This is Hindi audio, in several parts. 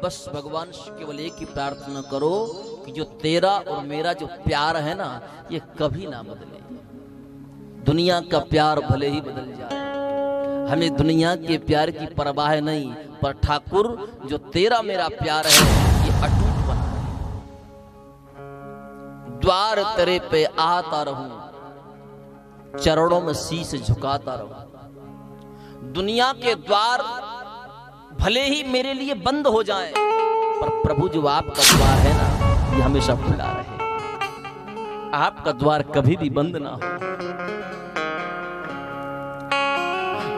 बस भगवान से केवल एक ही प्रार्थना करो कि जो तेरा और मेरा जो प्यार है ना, ये कभी ना बदले। दुनिया का प्यार भले ही बदल जाए, हमें दुनिया के प्यार की परवाह नहीं, पर ठाकुर जो तेरा मेरा प्यार है ये अटूट बना रहे। द्वार तेरे पे आता रहूं, चरणों में शीश झुकाता रहूं। दुनिया के द्वार भले ही मेरे लिए बंद हो जाएं, पर प्रभु जो आपका द्वार है ना, ये हमेशा खुला रहे। आपका द्वार कभी भी बंद ना हो।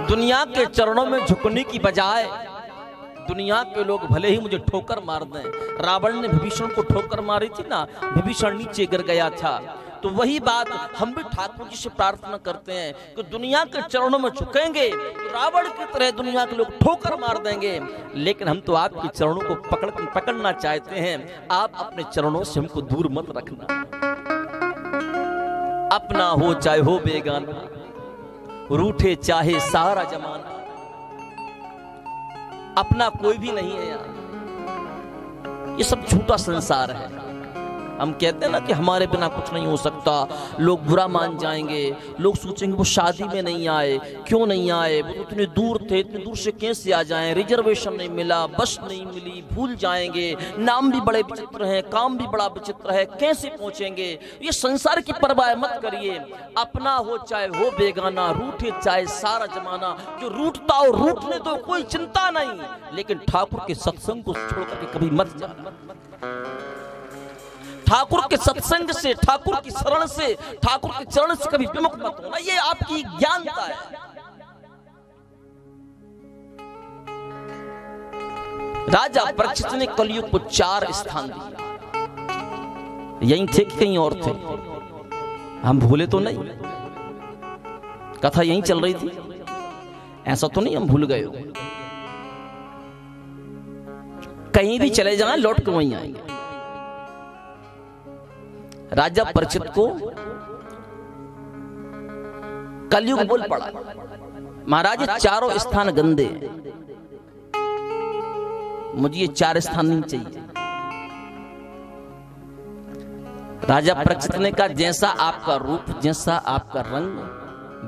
दुनिया के चरणों में झुकने की बजाय दुनिया के लोग भले ही मुझे ठोकर मार दें। रावण ने विभीषण को ठोकर मारी थी ना, विभीषण नीचे गिर गया था। तो वही बात हम भी ठाकुर जी से प्रार्थना करते हैं कि दुनिया के चरणों में झुकेंगे तो रावण की तरह दुनिया के लोग ठोकर मार देंगे, लेकिन हम तो आपके चरणों को पकड़ना चाहते हैं। आप अपने चरणों से हमको दूर मत रखना। अपना हो चाहे हो बेगाना, रूठे चाहे सारा जमाना, अपना कोई भी नहीं है यार। ये सब झूठा संसार है। हम कहते हैं ना कि हमारे बिना कुछ नहीं हो सकता, लोग बुरा मान जाएंगे, लोग सोचेंगे वो शादी में नहीं आए, क्यों नहीं आए, वो इतने दूर थे, इतने दूर से कैसे आ जाएं, रिजर्वेशन नहीं मिला, बस नहीं मिली, भूल जाएंगे, नाम भी बड़े विचित्र हैं, काम भी बड़ा विचित्र है, कैसे पहुंचेंगे। ये संसार की परवाह मत करिए। अपना हो चाहे हो बेगाना, रूठे चाहे सारा जमाना, जो रूठता हो रूठने तो कोई चिंता नहीं, लेकिन ठाकुर के सत्संग को छोड़कर के कभी मत जाना। ठाकुर के सत्संग से, ठाकुर की शरण से, ठाकुर के चरण से कभी विमुख मत होना। ये आपकी ज्ञानता है। राजा परीक्षित ने कलयुग को 4 स्थान दिया। यहीं थे कि कहीं और थे? हम भूले तो नहीं? कथा यहीं चल रही थी, ऐसा तो नहीं हम भूल गए हो? कहीं भी चले जाएं लौट के वहीं आएंगे। राजा परीक्षित को कलयुग बोल पड़ा, महाराज ये 4 स्थान गंदे, मुझे ये 4 स्थान नहीं चाहिए। राजा परीक्षित ने कहा जैसा आपका रूप, जैसा आपका रंग,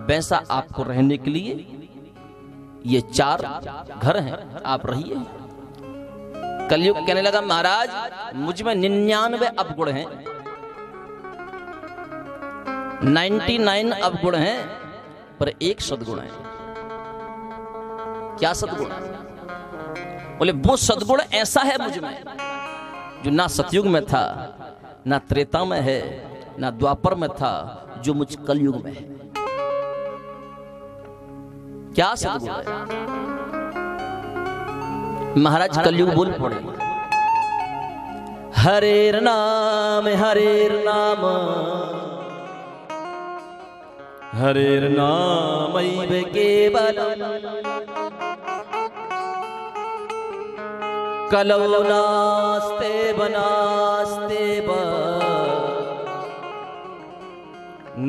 वैसा आपको रहने के लिए ये 4 घर हैं, आप रहिए। कलयुग कहने लगा महाराज मुझ में 99 अवगुण हैं, 99 अवगुण हैं, पर एक सद्गुण है। क्या सद्गुण है? बोले वो सद्गुण ऐसा है मुझ में जो ना सतयुग में था, ना त्रेता में है, ना द्वापर में था, जो मुझ कलयुग में है। क्या सद्गुण है? महाराज कलयुग बोल पड़े, हरेर नाम हरेर नाम हरेर नामैव केवलम् कलौ नास्तेव नास्तेव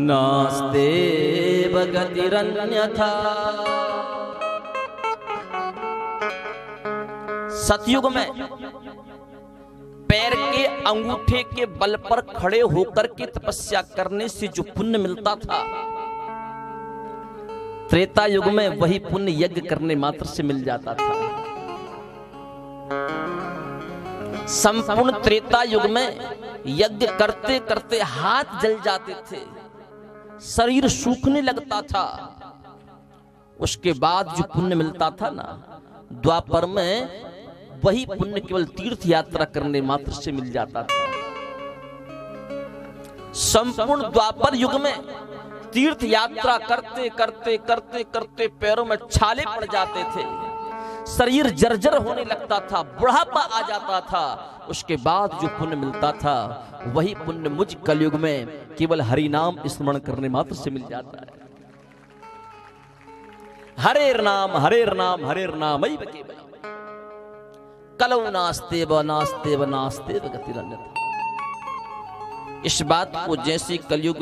नास्तेव गतिरन्यथा। सतयुग में पैर के अंगूठे के बल पर खड़े होकर के तपस्या करने से जो पुण्य मिलता था, त्रेता युग में वही पुण्य यज्ञ करने मात्र से मिल जाता था। संपूर्ण त्रेता युग में यज्ञ करते करते हाथ जल जाते थे, शरीर सूखने लगता था। उसके बाद जो पुण्य मिलता था ना, द्वापर में वही पुण्य केवल तीर्थ यात्रा करने मात्र से मिल जाता था। संपूर्ण द्वापर युग में तीर्थ यात्रा करते करते करते करते पैरों में छाले पड़ जाते थे, शरीर जर्जर होने लगता था, बुढ़ापा आ जाता था। उसके बाद जो पुण्य मिलता था वही पुण्य मुझ कलयुग में केवल हरि नाम स्मरण करने मात्र से मिल जाता है। हरेर नाम हरेर नाम हरेर नाम कलौ नास्तेव नास्तेव नास्तेव गतिरन्यथा। इस बात को जैसे कलयुग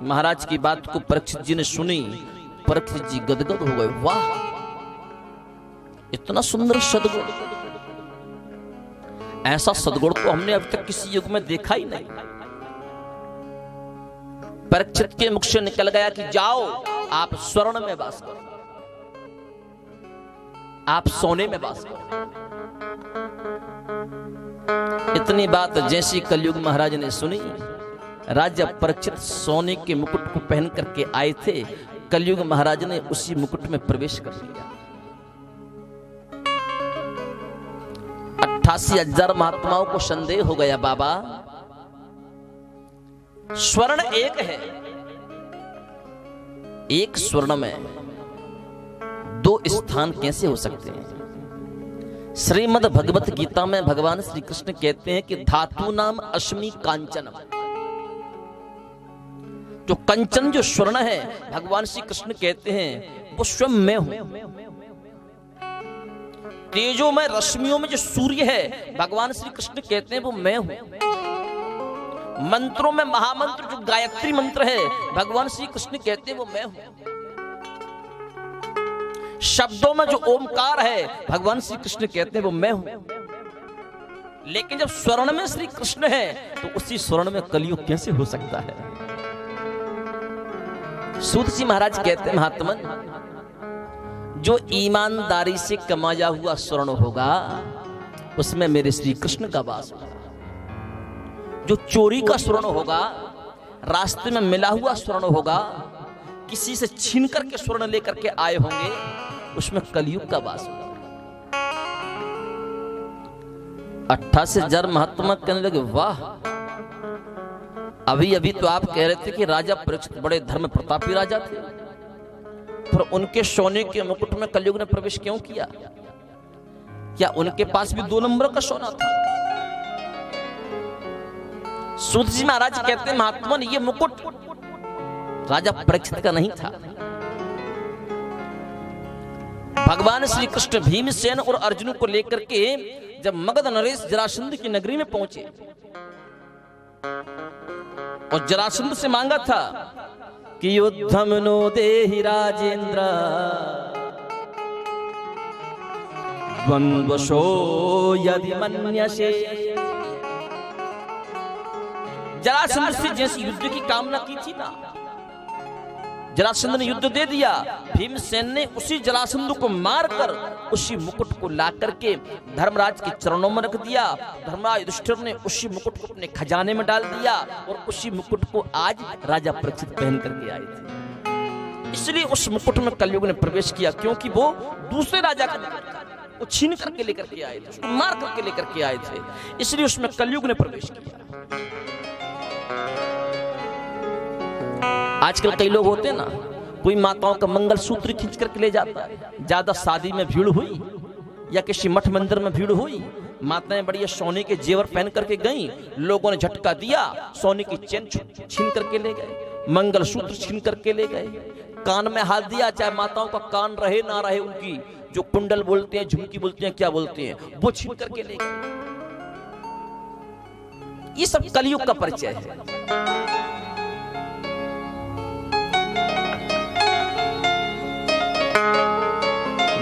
महाराज की बात को परीक्षित जी ने सुनी, परीक्षित जी गदगद हो गए। वाह, इतना सुंदर सद्गुण, ऐसा सद्गुण तो हमने अब तक किसी युग में देखा ही नहीं। परीक्षित के मुख से निकल गया कि जाओ आप स्वर्ण में वास करो, आप सोने में वास करो। इतनी बात जैसी कलयुग महाराज ने सुनी, राजा परीक्षित सोने के मुकुट को पहन करके आए थे, कलयुग महाराज ने उसी मुकुट में प्रवेश कर लिया। 88,000 महात्माओं को संदेह हो गया, बाबा स्वर्ण एक है, एक स्वर्ण में दो स्थान कैसे हो सकते हैं? श्रीमद् भगवत गीता में भगवान श्री कृष्ण कहते हैं कि धातु नाम अश्मि कांचनम। जो कंचन, जो स्वर्ण है, भगवान श्री कृष्ण कहते हैं वो स्वयं मैं हूं। तेजो में, रश्मियों में जो सूर्य है, भगवान श्री कृष्ण कहते हैं वो मैं हूं। मंत्रों में महामंत्र जो गायत्री मंत्र है, भगवान श्री कृष्ण कहते हैं वो मैं हूं। शब्दों में जो ओमकार है, भगवान श्री कृष्ण कहते हैं वो मैं हूं। लेकिन जब स्वर्ण में श्री कृष्ण है तो उसी स्वर्ण में कलयुग कैसे हो सकता है? सूत जी महाराज कहते हैं, महात्मन, जो ईमानदारी से कमाया हुआ स्वर्ण होगा उसमें मेरे श्री कृष्ण का वास होगा। जो चोरी का स्वर्ण होगा, रास्ते में मिला हुआ स्वर्ण होगा, किसी से छीन करके स्वर्ण लेकर के आए होंगे, उसमें कलयुग का वास होगा। 88,000 महात्मा कहने लगे, वाह, अभी अभी तो आप कह रहे थे कि राजा परीक्षित बड़े धर्म प्रतापी राजा थे, फिर उनके सोने के मुकुट में कलयुग ने प्रवेश क्यों किया? क्या उनके पास भी 2 नंबर का सोना था? सूत जी महाराज कहते हैं, महात्मा, ये मुकुट राजा परीक्षित का नहीं था। भगवान श्री कृष्ण भीमसेन और अर्जुन को लेकर के जब मगध नरेश जरासंध की नगरी में पहुंचे और जरासंध से मांगा था कि युद्धम नो देहि राजेंद्र द्वंद्वशो यदि मन्यसे। जरासंध से जैसे युद्ध की कामना की थी ना, जरासंध ने युद्ध दे दिया। भीमसेन ने उसी जरासंध को मारकर उसी मुकुट को ला करके धर्मराज के चरणों में रख दिया। धर्मराज युधिष्ठिर ने उसी मुकुट को अपने खजाने में डाल दिया और उसी मुकुट को आज राजा परीक्षित पहन करके आए थे। इसलिए उस मुकुट में कलयुग ने प्रवेश किया, क्योंकि वो दूसरे राजा का मुकुट था, वो छीन करके लेकर के आए थे, उसको मार करके लेकर के आए थे, इसलिए उसमें कलयुग ने प्रवेश किया। आजकल कई लोग होते हैं ना, कोई माताओं का मंगलसूत्र खींच करके ले जाता है। ज्यादा शादी में भीड़ हुई या किसी मठ मंदिर में भीड़ हुई, माताएं बढ़िया सोने के जेवर पहन करके गईं, लोगों ने झटका दिया, सोने की चेन छीन करके ले गए, मंगलसूत्र छीन करके ले गए, कान में हाथ दिया, चाहे माताओं का कान रहे ना रहे, उनकी जो कुंडल बोलते हैं, झुमकी बोलते हैं, क्या बोलते हैं, वो छीन करके ले गए। ये सब कलयुग का परिचय है।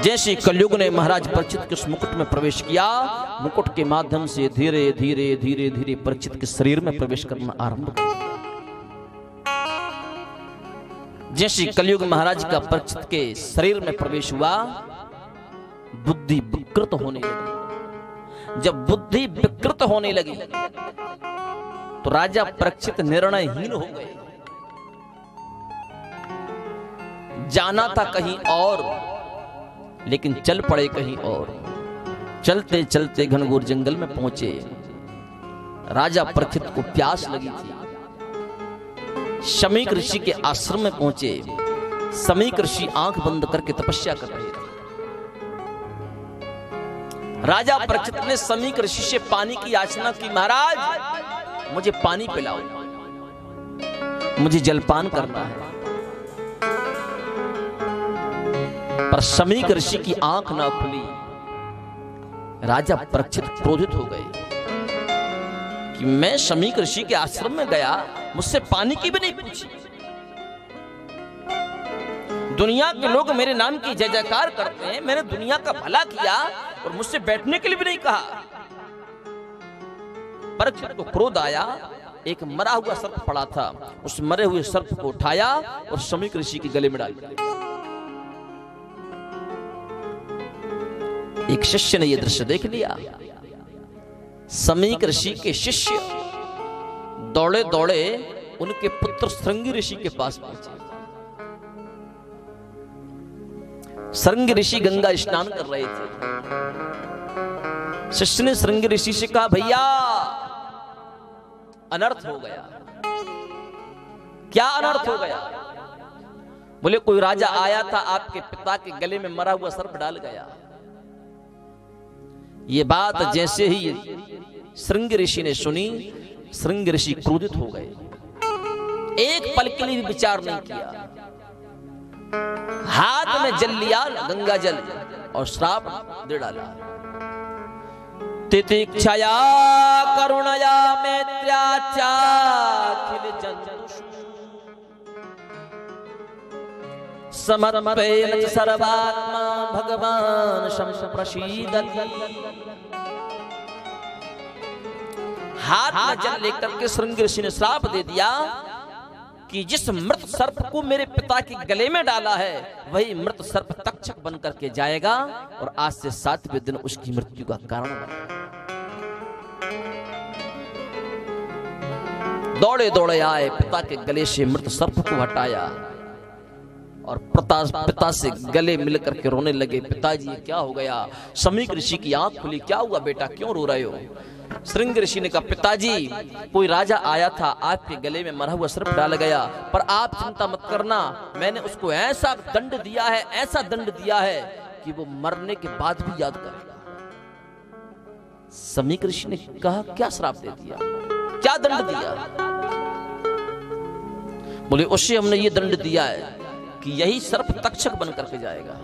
जैसे कलयुग ने महाराज परीक्षित के उस मुकुट में प्रवेश किया, मुकुट के माध्यम से धीरे धीरे धीरे धीरे परीक्षित के शरीर में प्रवेश करना आरंभ कर दिया। जैसे कलयुग महाराज का परीक्षित के शरीर में प्रवेश हुआ, बुद्धि विकृत होने लगी। जब बुद्धि विकृत होने लगी तो राजा परीक्षित निर्णयहीन हो गए। जाना था कहीं और, लेकिन चल पड़े कहीं और। चलते चलते घनघोर जंगल में पहुंचे। राजा परीक्षित को प्यास लगी थी। शमीक ऋषि के आश्रम में पहुंचे। शमीक ऋषि आंख बंद करके तपस्या कर रहे थे। राजा परीक्षित ने शमीक ऋषि से पानी की याचना की, महाराज मुझे पानी पिलाओ, मुझे जलपान करना है। पर शमीक ऋषि की आंख ना खुली। राजा परीक्षित क्रोधित हो गए कि मैं शमीक ऋषि के आश्रम में गया, मुझसे पानी की भी नहीं पूछी, दुनिया के लोग मेरे नाम की जय जयकार करते हैं, मैंने दुनिया का भला किया और मुझसे बैठने के लिए भी नहीं कहा। परीक्षित को क्रोध आया, एक मरा हुआ सर्प पड़ा था, उस मरे हुए सर्प को उठाया और शमीक ऋषि के गले में डाल दिया। एक शिष्य ने यह दृश्य देख लिया। शमीक ऋषि के शिष्य दौड़े दौड़े उनके पुत्र श्रृंगी ऋषि के पास पहुंचे। श्रृंगी ऋषि गंगा स्नान कर रहे थे। शिष्य ने श्रृंगी ऋषि से कहा, भैया अनर्थ हो गया। क्या अनर्थ हो गया? बोले, कोई राजा आया था, आपके पिता के गले में मरा हुआ सर्प डाल गया। ये बात जैसे ही श्रृंगी ऋषि ने सुनी, श्रृंगी ऋषि क्रोधित हो गए। एक पल के लिए भी विचार नहीं किया, हाथ में जल लिया, गंगा जल, और श्राप दे डाला। तितिक्षया करुणया मैत्र्या चाखिल जन्तुषु समर्पयेन सर्वात्मा भगवान संप्रसीदति। हाथ में जल लेकर के श्रृंगी ऋषि ने श्राप दे दिया कि जिस मृत सर्प को मेरे पिता के गले में डाला है, वही मृत सर्प तक्षक बनकर के जाएगा और आज से 7वें दिन उसकी मृत्यु का कारण बनेगा। दौड़े दौड़े आए, पिता के गले से मृत सर्प को हटाया और पिता से गले मिलकर के रोने लगे। पिताजी क्या हो गया? शमीक ऋषि की आंख खुली। क्या हुआ बेटा, क्यों रो रहे हो? श्रृंगी ऋषि ने कहा, पिताजी कोई राजा आया था, आपके गले में मरा हुआ सर्प डाल गया, पर आप चिंता मत करना, मैंने उसको ऐसा दंड दिया है, ऐसा दंड दिया है कि वो मरने के बाद भी याद करेगा। शमीक ऋषि ने कहा, क्या श्राप दे दिया, क्या दंड दिया? बोले, उसे हमने ये दंड दिया है कि यही सर्प तक्षक बनकर के जाएगा,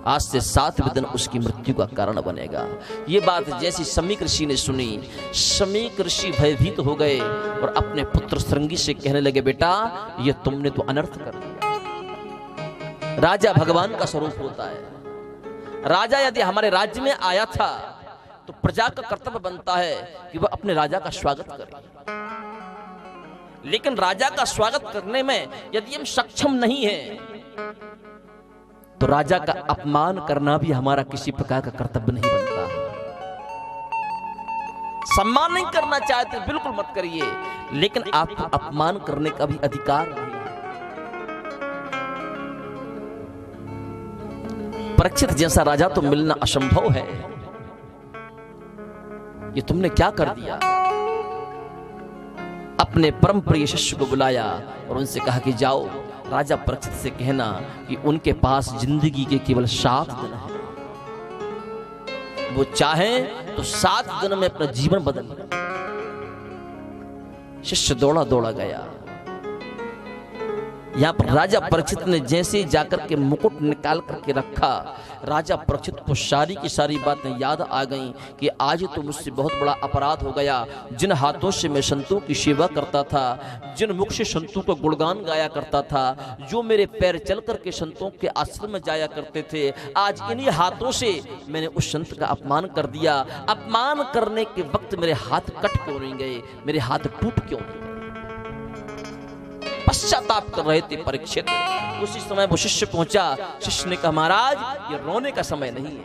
आज से 7वें दिन उसकी मृत्यु का कारण बनेगा। ये बात जैसी शमीक ऋषि ने सुनी, शमीक ऋषि भयभीत हो गए और अपने पुत्र श्रृंगी से कहने लगे, बेटा ये तुमने तो अनर्थ कर दिया। राजा भगवान का स्वरूप होता है। राजा यदि हमारे राज्य में आया था तो प्रजा का कर्तव्य बनता है कि वह अपने राजा का स्वागत करे, लेकिन राजा का स्वागत करने में यदि हम सक्षम नहीं हैं तो राजा का अपमान करना भी हमारा किसी प्रकार का कर्तव्य नहीं बनता। सम्मान नहीं करना चाहते बिल्कुल मत करिए, लेकिन आपको अपमान करने का भी अधिकार नहीं है। परीक्षित जैसा राजा तो मिलना असंभव है। ये तुमने क्या कर दिया? अपने परम प्रिय शिष्य को बुलाया और उनसे कहा कि जाओ राजा परीक्षित से कहना कि उनके पास जिंदगी के केवल 7 दिन है, वो चाहें तो 7 दिन में अपना जीवन बदल ले। शिष्य दौड़ा दौड़ा गया। यहां पर राजा परीक्षित ने जैसे जाकर के मुकुट निकाल करके रखा, राजा परीक्षित को सारी की सारी बातें याद आ गईं कि आज तो मुझसे बहुत बड़ा अपराध हो गया। जिन हाथों से मैं संतों की सेवा करता था, जिन मुख से संतों को गुणगान गाया करता था, जो मेरे पैर चल करके संतों के आश्रम में जाया करते थे, आज इन्हीं हाथों से मैंने उस संत का अपमान कर दिया। अपमान करने के वक्त मेरे हाथ कट क्यों नहीं गए, मेरे हाथ टूट क्यों नहीं गए? पश्चाताप कर रहे थे परीक्षित। उसी समय वो शिष्य पहुंचा। शिष्य ने कहा, महाराज ये रोने का समय नहीं है।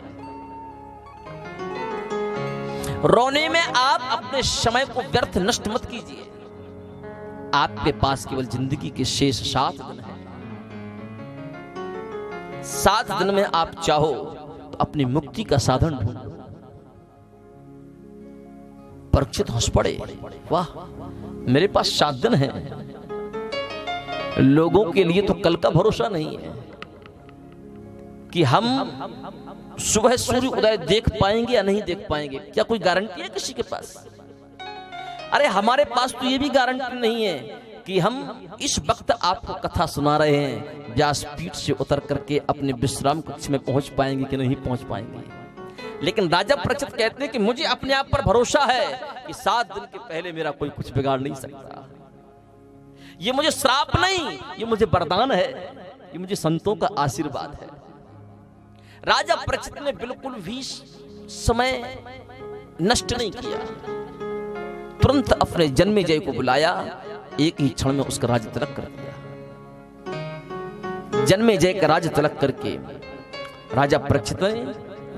रोने में आप अपने समय को व्यर्थ नष्ट मत कीजिए। आपके पास केवल जिंदगी के शेष 7 दिन है। 7 दिन में आप चाहो तो अपनी मुक्ति का साधन ढूंढो। परीक्षित हंस पड़े, वाह मेरे पास 7 दिन है। लोगों के लिए तो कल का भरोसा नहीं है कि हम सुबह सूर्य उदय देख पाएंगे या नहीं देख पाएंगे। क्या कोई गारंटी है किसी के पास? अरे हमारे पास तो ये भी गारंटी नहीं है कि हम इस वक्त आपको कथा सुना रहे हैं, व्यासपीठ से उतर करके अपने विश्राम कक्ष में पहुंच पाएंगे कि नहीं पहुंच पाएंगे। लेकिन राजा परीक्षित कहते हैं कि मुझे अपने आप पर भरोसा है कि 7 दिन के पहले मेरा कोई कुछ बिगाड़ नहीं सकता। ये मुझे श्राप नहीं, ये मुझे वरदान है, ये मुझे संतों का आशीर्वाद है। राजा परीक्षित ने बिल्कुल भी समय नष्ट नहीं किया। तुरंत अपने जन्मेजय को बुलाया, एक ही क्षण में उसका राज्य तिलक कर दिया। जन्मेजय का राज्य तिलक करके राजा परीक्षित ने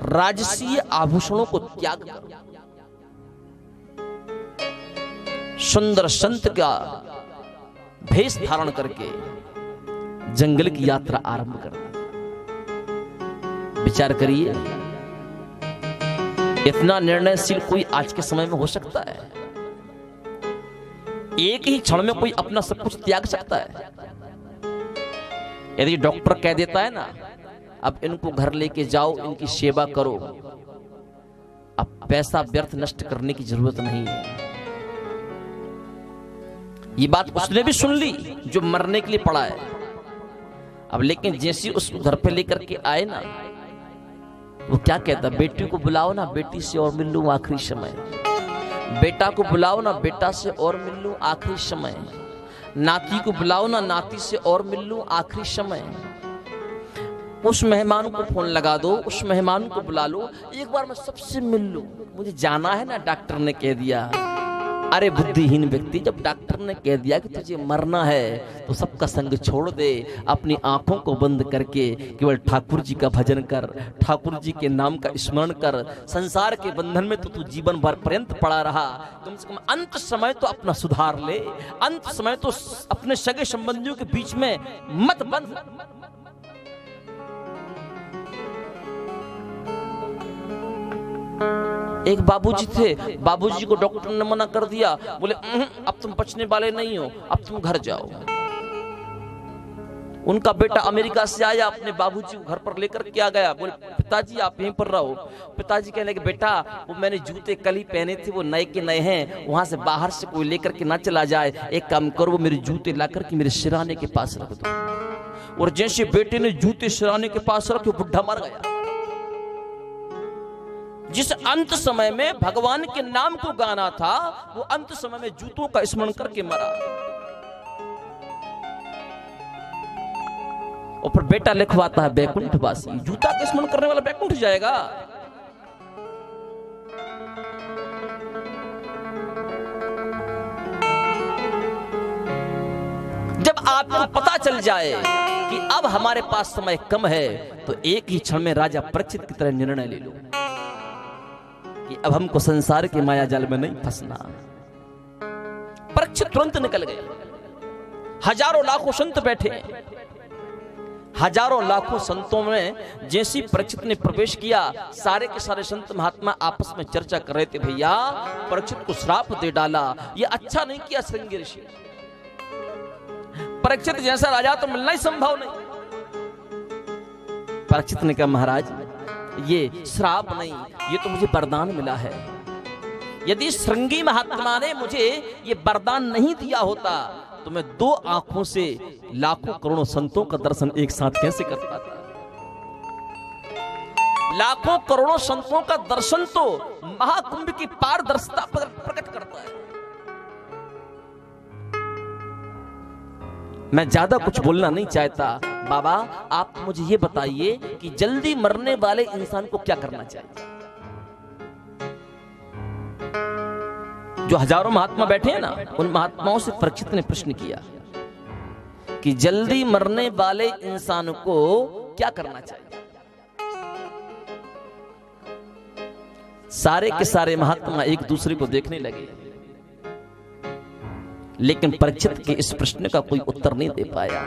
राजसीय आभूषणों को त्याग कर सुंदर संत का भेष धारण करके जंगल की यात्रा आरंभ कर दी। विचार करिए, इतना निर्णयशील कोई आज के समय में हो सकता है? एक ही क्षण में कोई अपना सब कुछ त्याग सकता है? यदि डॉक्टर कह देता है ना, अब इनको घर लेके जाओ, इनकी सेवा करो, अब पैसा व्यर्थ नष्ट करने की जरूरत नहीं है। ये बात उसने भी सुन ली जो मरने के लिए पड़ा है। अब लेकिन जैसे उसको घर पे लेकर के आए ना, वो क्या कहता, बेटी को बुलाओ ना, बेटी से और मिल लूं आखिरी समय। बेटा को बुलाओ ना, बेटा से और मिल लूं आखिरी समय। नाती को बुलाओ ना, नाती से और मिल लूं आखिरी समय। उस मेहमान को फोन लगा दो, उस मेहमान को बुला लो, एक बार मैं सबसे मिल लूं, मुझे जाना है ना, डॉक्टर ने कह दिया। अरे बुद्धिहीन व्यक्ति, जब डॉक्टर ने कह दिया कि तुझे मरना है तो सबका संग छोड़ दे, अपनी आंखों को बंद करके केवल ठाकुर जी का भजन कर, ठाकुर जी के नाम का स्मरण कर। संसार के बंधन में तो तू जीवन भर पर्यंत पड़ा रहा, कम से कम अंत समय तो अपना सुधार ले, अंत समय तो अपने सगे संबंधियों के बीच में मत बंध। एक बाबूजी थे, बाबूजी को डॉक्टर ने मना कर दिया, बोले अब तुम बचने वाले नहीं हो, अब तुम घर जाओ। उनका बेटा अमेरिका से आया, अपने बाबूजी को घर पर लेकर के आ गया, बोले पिताजी आप यहीं पर रहो। पिताजी कहने लगे, बेटा वो मैंने जूते कल ही पहने थे, वो नए के नए हैं, वहां से बाहर से कोई लेकर के ना चला जाए, एक काम करो, वो मेरे जूते ला करके मेरे सिराने के पास रख दो। और जैसे बेटे ने जूते सिराने के पास रखे, बुढ़ा मर गया। जिस अंत समय में भगवान के नाम को गाना था, वो अंत समय में जूतों का स्मरण करके मरा। और फिर बेटा लिखवाता है बैकुंठवासी, जूता का स्मरण करने वाला बैकुंठ जाएगा। जब आपको पता चल जाए कि अब हमारे पास समय कम है, तो एक ही क्षण में राजा परीक्षित की तरह निर्णय ले लो कि अब हमको संसार के माया जाल में नहीं फंसना। परीक्षित तुरंत निकल गए। हजारों लाखों संत बैठे, हजारों लाखों संतों में जैसी परीक्षित ने प्रवेश किया, सारे के सारे संत महात्मा आपस में चर्चा कर रहे थे, भैया परीक्षित को श्राप दे डाला, ये अच्छा नहीं किया श्रृंगी ऋषि। परीक्षित जैसा राजा तो मिलना ही संभव नहीं। परीक्षित ने कहा, महाराज ये श्राप नहीं, ये तो मुझे वरदान मिला है। यदि श्रृंगी महात्मा ने मुझे ये वरदान नहीं दिया होता तो मैं 2 आंखों से लाखों करोड़ों संतों का दर्शन एक साथ कैसे कर पाता। लाखों करोड़ों संतों का दर्शन तो महाकुंभ की पारदर्शिता प्रकट करता है। मैं ज्यादा कुछ बोलना नहीं चाहता। बाबा आप मुझे ये बताइए कि जल्दी मरने वाले इंसान को क्या करना चाहिए? जो हजारों महात्मा बैठे हैं ना, उन महात्माओं से परीक्षित ने प्रश्न किया कि जल्दी मरने वाले इंसान को क्या करना चाहिए? सारे के सारे महात्मा एक दूसरे को देखने लगे, लेकिन परीक्षित के इस प्रश्न का कोई उत्तर नहीं दे पाया।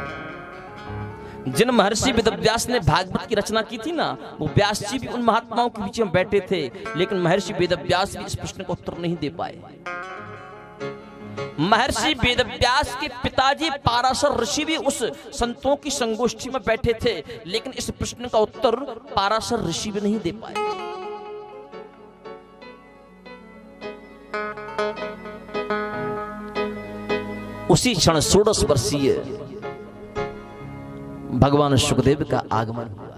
जिन महर्षि वेदव्यास ने भागवत की रचना की थी ना, वो व्यास जी भी उन महात्माओं के बीच में बैठे थे, लेकिन महर्षि वेदव्यास भी इस प्रश्न का उत्तर नहीं दे पाए। महर्षि वेदव्यास के पिताजी पाराशर ऋषि भी उस संतों की संगोष्ठी में बैठे थे, लेकिन इस प्रश्न का उत्तर पाराशर ऋषि भी नहीं दे पाए। उसी क्षण 16 वर्षीय भगवान सुखदेव का आगमन हुआ।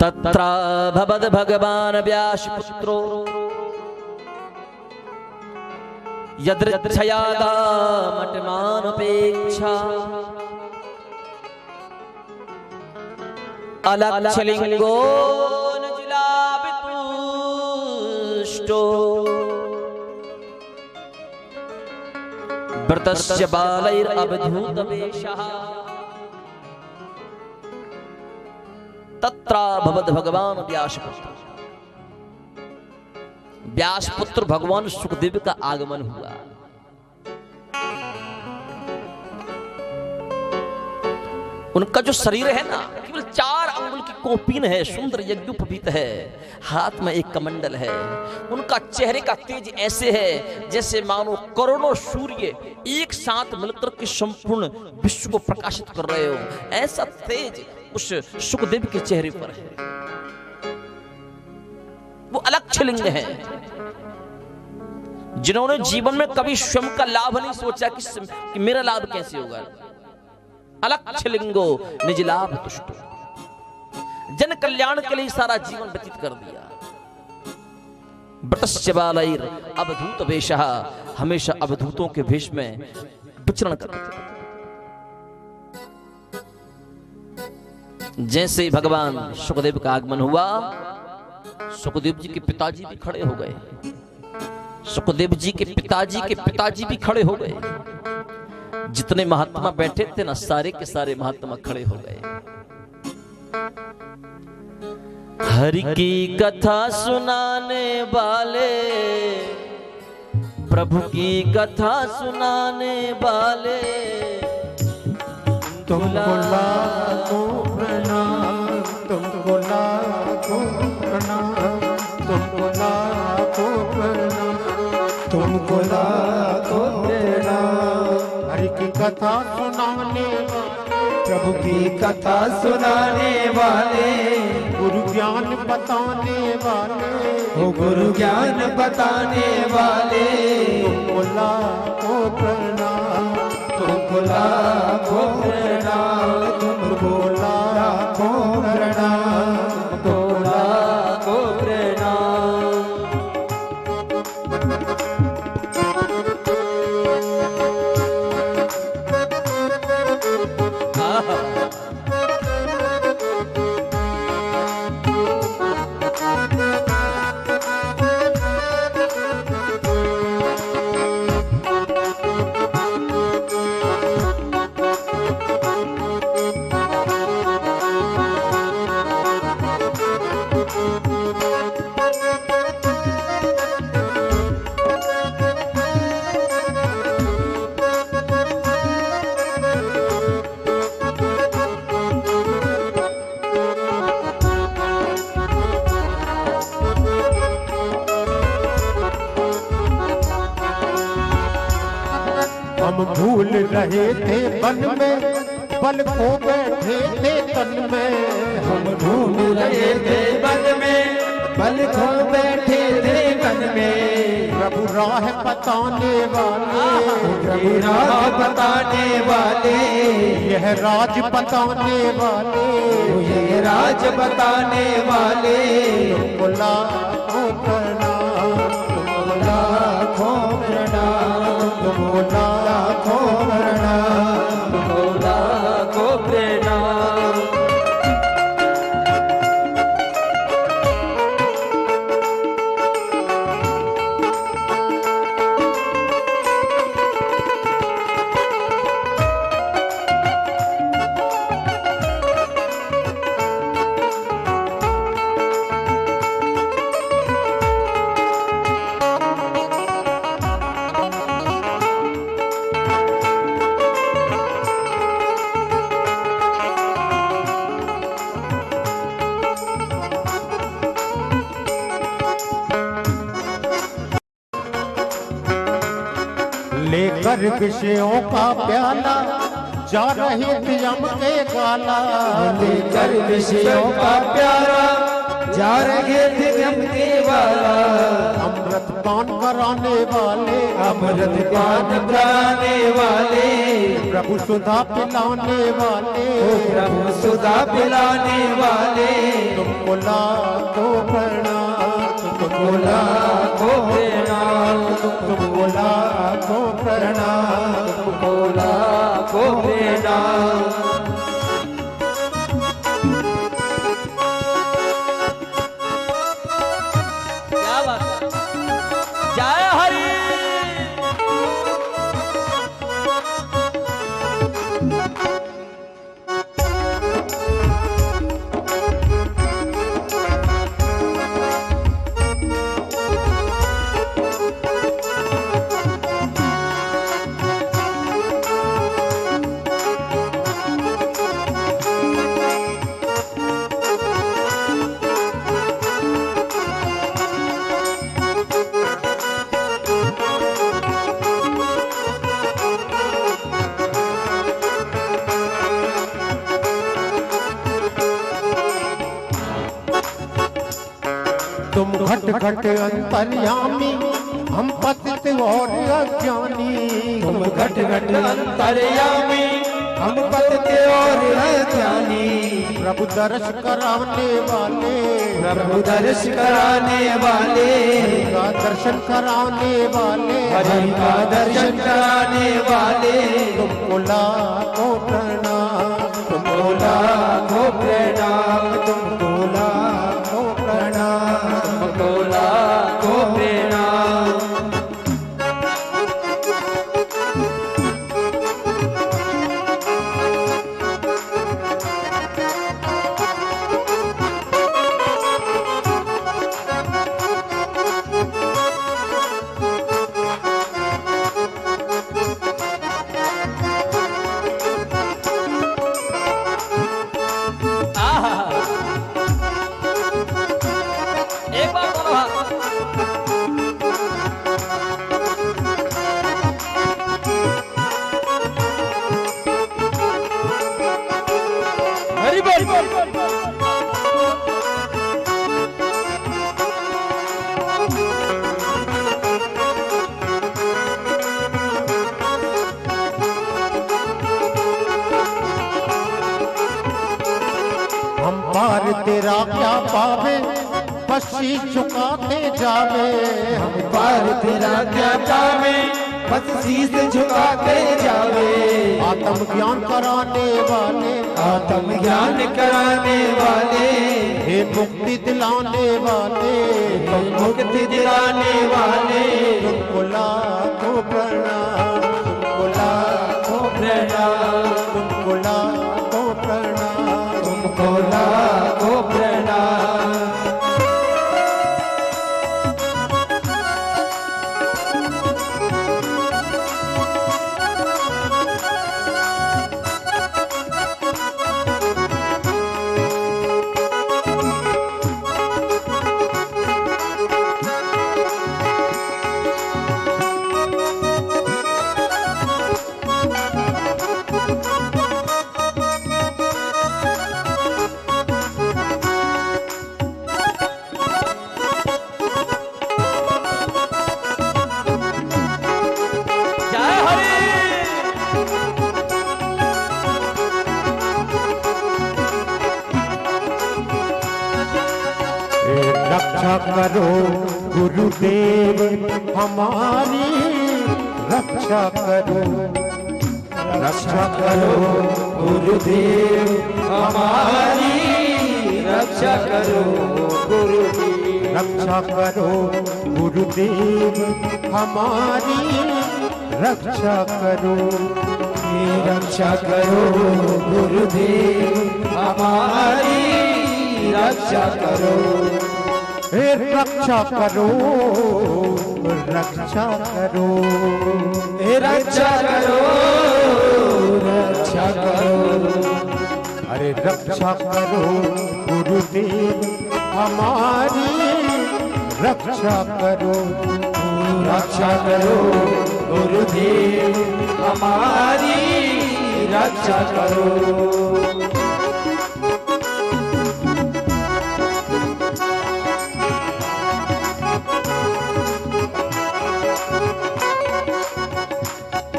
तत्र भवद भगवान व्यास पुत्रो यदृच्छया गामटमानुपेक्षा अलक्षलिंगो न जिलापितु व्रतस्य बालैरवधूत वेशः तत्राभवत् भगवान व्यासपुत्र। व्यासपुत्र भगवान सुखदेव का आगमन हुआ। उनका जो शरीर है ना, केवल 4 अंगुल की कोपीन है, सुंदर यज्ञोपवीत है, हाथ में एक कमंडल है। उनका चेहरे का तेज ऐसे है जैसे मानो करोड़ों सूर्य एक साथ मिलकर के संपूर्ण विश्व को प्रकाशित कर रहे हो। ऐसा तेज उस सुखदेव के चेहरे पर है। वो अलक्षलिंग है, जिन्होंने जीवन में कभी स्वयं का लाभ नहीं सोचा कि मेरा लाभ कैसे होगा। अलक्षलिंगो निज लाभ तुष्टो, जन कल्याण के लिए सारा जीवन व्यतीत कर दिया। व्रतस्य बालैर अवधूत वेशः, हमेशा अवधूतों के वेश में विचरण करते थे। जैसे ही भगवान सुखदेव का आगमन हुआ, सुखदेव जी के पिताजी भी खड़े हो गए। सुखदेव जी के पिताजी भी खड़े हो गए। जितने महात्मा बैठे थे ना, सारे के सारे महात्मा खड़े हो गए। हरि की कथा सुनाने वाले, प्रभु की कथा सुनाने वाले, तुमको लाखों प्रणाम, तुमको लाखों प्रणाम, तुमको लाखों प्रणाम, तुमको लाखों प्रणाम। हरि की कथा सुनाने, प्रभु की कथा सुनाने वाले, गुरु ज्ञान बताने वाले, ओ गुरु ज्ञान बताने वाले, तुमको लाखों प्रणाम, तुमको लाखों प्रणाम, तुमको लाखों प्रणाम, तुमको लाखों प्रणाम। हम भूल रहे थे बन में, बल खो बैठे थे तन में। हम भूल रहे थे बन में, बल खो बैठे थे तन में। प्रभु राह बताने वाले, प्रभु राह बताने वाले, यह राज बताने वाले, यह राज बताने वाले, तुमको लाखों प्रणाम, तुमको लाखों प्रणाम, तुमको लाखों प्रणाम, तुमको लाखों प्रणाम। लेकर विषयों का प्याला जा रहे थे यम के गाला। लेकर विषयों का प्याला जा रहे थे यम के गाला। अमृत पान कराने वाले, अमृत पान कराने वाले, प्रभु सुधा पिलाने वाले, प्रभु सुधा पिलाने वाले, तुमको लाखों प्रणाम, तुमको लाखों प्रणाम, तुमको लाखों प्रणाम, तुमको लाखों प्रणाम। क्या बात, जय हरि। घट घट अंतर्यामी हम पतित और अज्ञानी। तुम घट घट अंतर्यामी हम पतित और अज्ञानी। प्रभु दर्श कराने वाले, प्रभु दर्श कराने वाले, का दर्शन कराने वाले, हरि का दर्शन कराने वाले। तुमको लाखों प्रणाम, तुमको लाखों प्रणाम, तुमको लाखों प्रणाम। तुमको लाखों प्रणाम। एक बार बोलो हाँ। हरि बोल। हम पार तेरा क्या पावे, बस शीश झुकाते जावे। हम पार तेरा क्या पावे, बस शीश झुकाते जावे। आत्म ज्ञान कराने वाले, आत्म ज्ञान कराने वाले, हे मुक्ति दिलाने वाले, मुक्ति दिलाने वाले। तुमको लाखों प्रणाम, तुमको लाखों प्रणाम, तुमको लाखों प्रणाम। तुमको लाखों प्रणाम। जय हरि। रक्षा करो गुरुदेव हमारी, रक्षा करो, रक्षा करो गुरुदेव हमारी, रक्षा करो गुरुदेव। रक्षा करो गुरुदेव हमारी, रक्षा करो। रक्षा करो गुरुदेव हमारी, रक्षा करो। हे रक्षा करो, रक्षा करो। हे रक्षा करो, रक्षा करो। अरे रक्षा करो गुरुदेव हमारी, रक्षा करो। रक्षा करो गुरुदेव हमारी, रक्षा करो।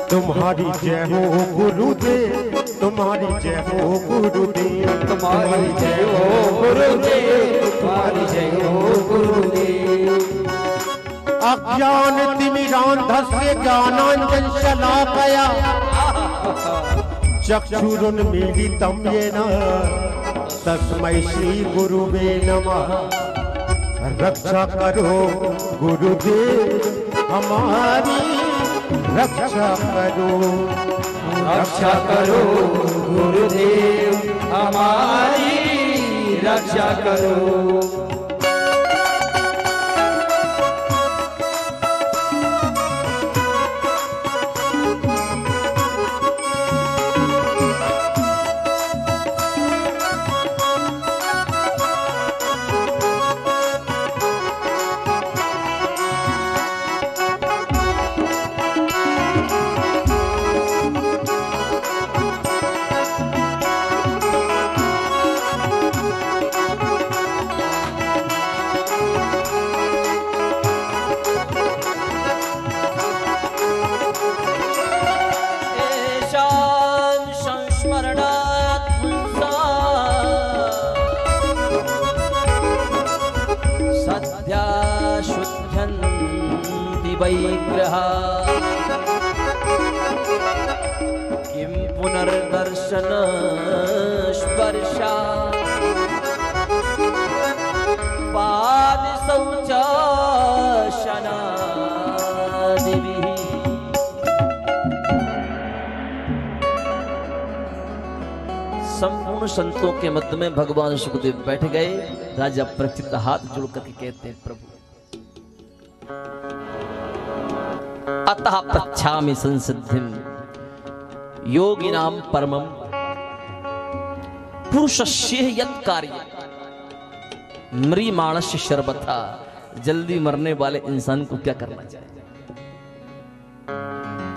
तुम्हारी जय हो गुरुदेव, तुम्हारी जय हो गुरुदेव, तुम्हारी जय हो गुरुदेव, तुम्हारी जय हो गुरुदेव। अज्ञान तिमिरांधस्य ज्ञानांजन शलाकया चक्षुरुन्मीलितं येन तस्मै श्री गुरुवे नमः। रक्षा करो गुरुदेव हमारी, रक्षा करो। रक्षा करो गुरुदेव हमारी, रक्षा करो। वैग्रह किं पुनर्दर्शन स्पर्शा पाद शौचाशनादिभिः। संपूर्ण संतों के मध्य में भगवान सुखदेव बैठ गए। राजा परीक्षित हाथ जोड़ करके कहते हैं, प्रभु अतः पृच्छामि संसिद्धिं योगिनां परमं पुरुषस्य यत् कार्य म्रियमाणस्य शर्वथा। जल्दी मरने वाले इंसान को क्या करना चाहिए?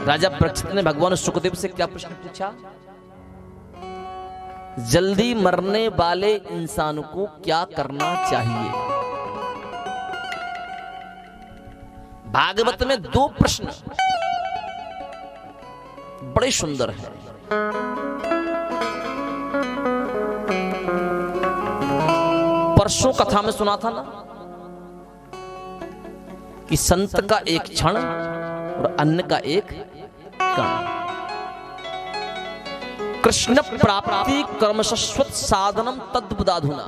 राजा परीक्षित ने भगवान सुखदेव से क्या प्रश्न पूछा? जल्दी मरने वाले इंसान को क्या करना चाहिए? भागवत में 2 प्रश्न बड़े सुंदर हैं। परसों कथा में सुना था ना कि संत का एक क्षण और अन्न का एक कण। कृष्ण प्राप्ति कर्म शाश्वत साधनम तद्बुदाधुना।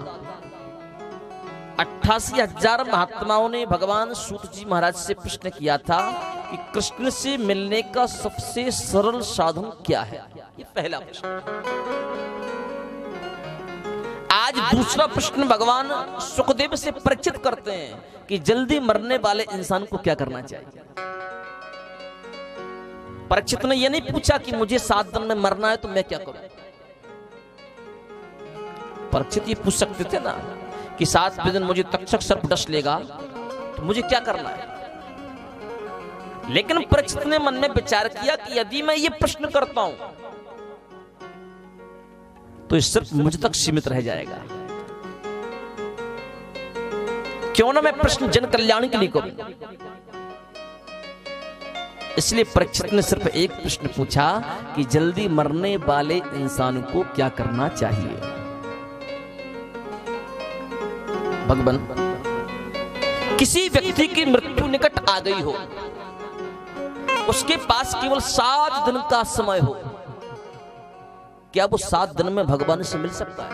88,000 महात्माओं ने भगवान सूत जी महाराज से प्रश्न किया था कि कृष्ण से मिलने का सबसे सरल साधन क्या है? ये पहला प्रश्न। आज दूसरा प्रश्न भगवान सुखदेव से परीक्षित करते हैं कि जल्दी मरने वाले इंसान को क्या करना चाहिए। परीक्षित ने यह नहीं पूछा कि मुझे 7 दिन में मरना है तो मैं क्या करूं। परीक्षित ये पूछ सकते थे ना कि 7वें दिन मुझे तक्षक सर्प डस लेगा तो मुझे क्या करना है। लेकिन परीक्षित ने मन में विचार किया कि यदि मैं ये प्रश्न करता हूं तो ये सिर्फ मुझ तक सीमित रह जाएगा। क्यों ना मैं प्रश्न जन कल्याण के लिए करूं। इसलिए परीक्षित ने सिर्फ एक प्रश्न पूछा कि जल्दी मरने वाले इंसान को क्या करना चाहिए। भगवान, किसी व्यक्ति की मृत्यु निकट आ गई हो, उसके पास केवल 7 दिन का समय हो, क्या वो 7 दिन में भगवान से मिल सकता है?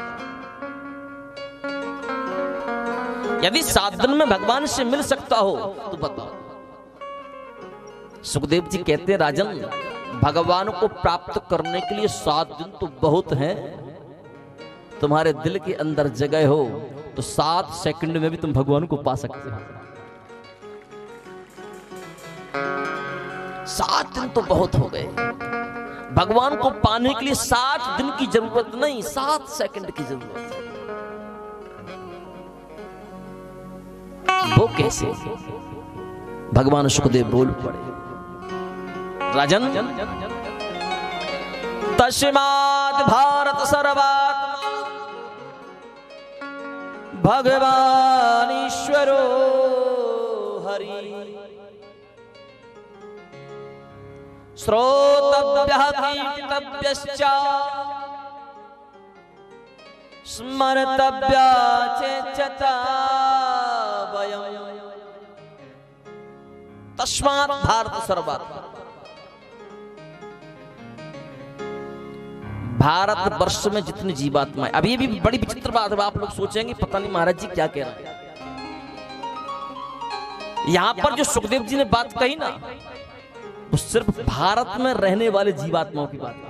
यदि 7 दिन में भगवान से मिल सकता हो तो बताओ। सुखदेव जी कहते हैं, राजन, भगवान को प्राप्त करने के लिए 7 दिन तो बहुत हैं। तुम्हारे दिल के अंदर जगह हो तो 7 सेकंड में भी तुम भगवान को पा सकते हो। 7 दिन तो बहुत हो गए। भगवान को पाने के लिए 7 दिन की जरूरत नहीं, 7 सेकंड की जरूरत है। वो कैसे? भगवान सुखदेव बोल पड़े, राजन, तस्मात् भारत सर्वात्मा भगवान ईश्वरो हरि श्रोतव्यः कीर्तव्यश्च स्मर्तव्या चेच्यता वयम्। तस्मात् भारत सर्वात्मा। भारत वर्ष में जितनी जीवात्माएं, अब ये भी बड़ी विचित्र बात है। आप लोग सोचेंगे पता नहीं महाराज जी क्या कह रहे हैं। यहां पर जो सुखदेव जी ने बात कही ना, वो सिर्फ भारत में रहने वाले जीवात्माओं की बात है।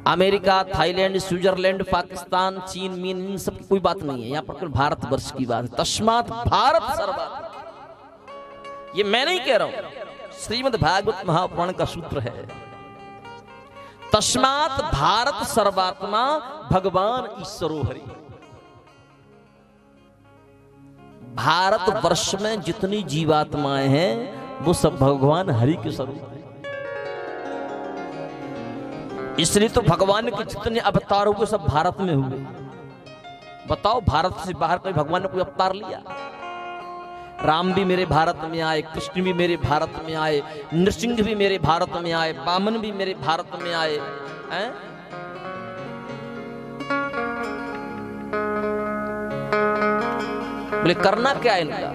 अमेरिका, थाईलैंड, स्विट्जरलैंड, पाकिस्तान, चीन, मीन, इन सब की कोई बात नहीं है। यहां पर केवल भारतवर्ष की बात है। तस्मात् भारत सर्वात्मा। ये मैं नहीं कह रहा हूं, श्रीमद् भागवत महापुराण का सूत्र है। तस्मात् भारत सर्वात्मा भगवान ईश्वरो हरि। भारत वर्ष में जितनी जीवात्माएं हैं वो सब भगवान हरि के स्वरूप है। इसलिए तो भगवान के जितने अवतार हुए सब भारत में हुए। बताओ, भारत से बाहर कोई भगवान ने कोई अवतार लिया? राम भी मेरे भारत में आए, कृष्ण भी मेरे भारत में आए, नृसिंह भी मेरे भारत में आए, वामन भी मेरे भारत में आए हैं? बोले करना क्या है इनका?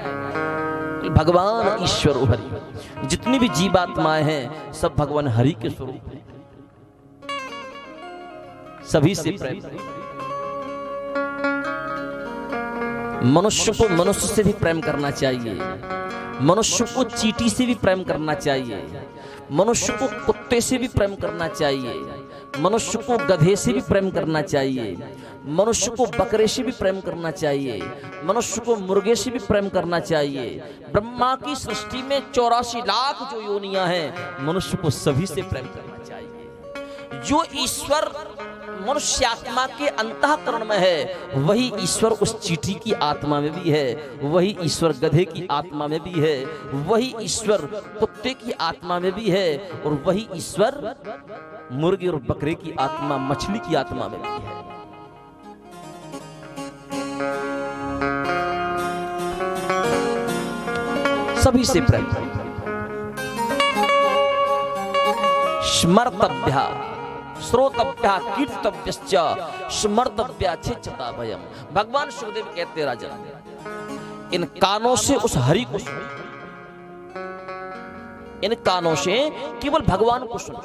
भगवान ईश्वर हरि, जितनी भी जीवात्माएं हैं सब भगवान हरि के स्वरूप हैं, सभी से प्रेम। मनुष्य को मनुष्य से भी प्रेम करना चाहिए, मनुष्य को चींटी से भी प्रेम करना चाहिए, मनुष्य को कुत्ते से भी प्रेम करना चाहिए, मनुष्य को गधे से भी प्रेम करना चाहिए, मनुष्य को बकरे से भी प्रेम करना चाहिए, मनुष्य को मुर्गे से भी प्रेम करना चाहिए। ब्रह्मा की सृष्टि में 84 लाख जो योनियां हैं, मनुष्य को सभी से प्रेम करना चाहिए। जो ईश्वर मनुष्य आत्मा के अंतःकरण में है, वही ईश्वर उस चींटी की आत्मा में भी है, वही ईश्वर गधे की आत्मा में भी है, वही ईश्वर कुत्ते की आत्मा में भी है, और वही ईश्वर मुर्गे और बकरे की आत्मा, मछली की आत्मा में भी है। सभी से प्रेम। स्मर्तव्या श्रोतव्या कीर्तव्यश्च स्मर्तव्या छिच्छता भयम। भगवान सुखदेव कहते राजन, इन कानों से उस हरि को सुनो, इन कानों से केवल भगवान को सुनो,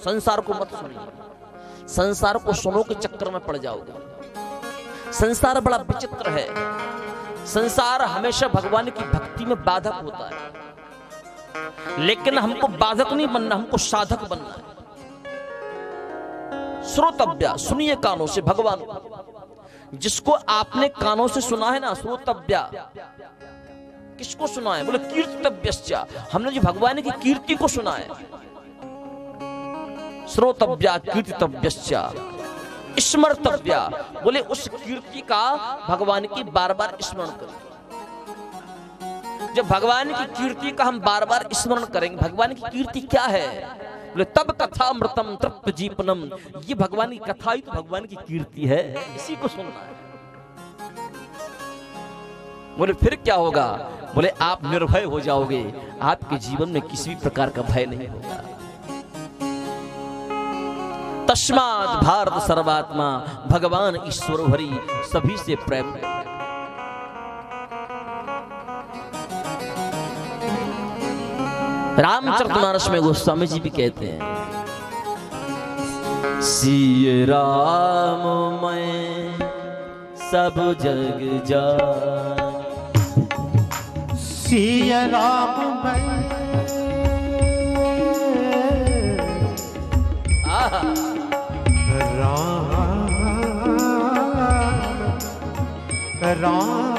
संसार को मत सुनिए। संसार को सुनो के चक्कर में पड़ जाओगे। संसार बड़ा विचित्र है, संसार हमेशा भगवान की भक्ति में बाधक होता है, लेकिन हमको बाधक नहीं बनना, हमको साधक बनना है। श्रोतव्या, सुनिए कानों से भगवान को। जिसको आपने कानों से सुना है ना, श्रोतव्या, किसको सुना है? बोले कीर्तव्यश्च, हमने जो भगवान की कीर्ति को सुना है। श्रोतव्या कीर्तव्यश्च स्मर्तव्या, बोले उस कीर्ति का भगवान की बार बार स्मरण करें। जब भगवान की कीर्ति का हम बार बार स्मरण करेंगे, भगवान की कीर्ति क्या है? बोले तब कथा मृतम तृप्त जीवनम, ये भगवान की कथा ही तो भगवान की कीर्ति है, इसी को सुनना है। बोले फिर क्या होगा? बोले आप निर्भय हो जाओगे, आपके जीवन में किसी भी प्रकार का भय नहीं होगा। तस्मात् भारत सर्वात्मा, भगवान ईश्वर हरि, सभी से प्रेम। रामचरितमानस में गोस्वामी जी भी कहते हैं, सिय राम मैं सब जग जान, सिय राम मैं राम राम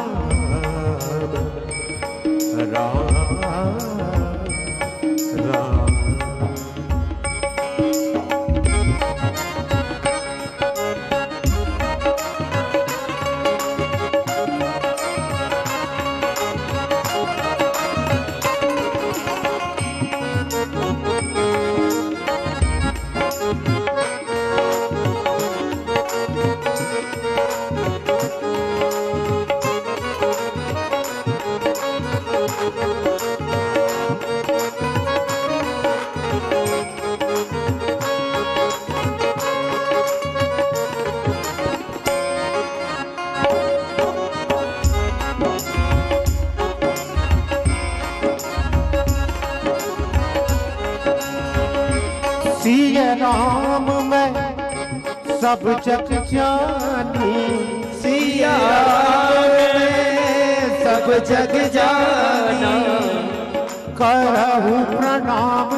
राम मैं सब जग जानी, सिया सब जग जानी, करहु प्रणाम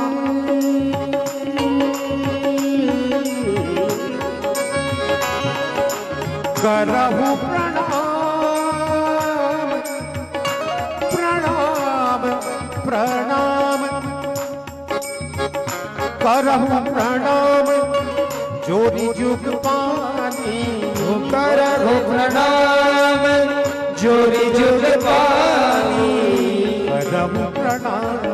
करहु प्रणाम प्रणाम प्रणाम करहु प्रणाम, जोरी जुग पानी करहु प्रणाम, जोरी जुग पानी, करहु प्रणाम,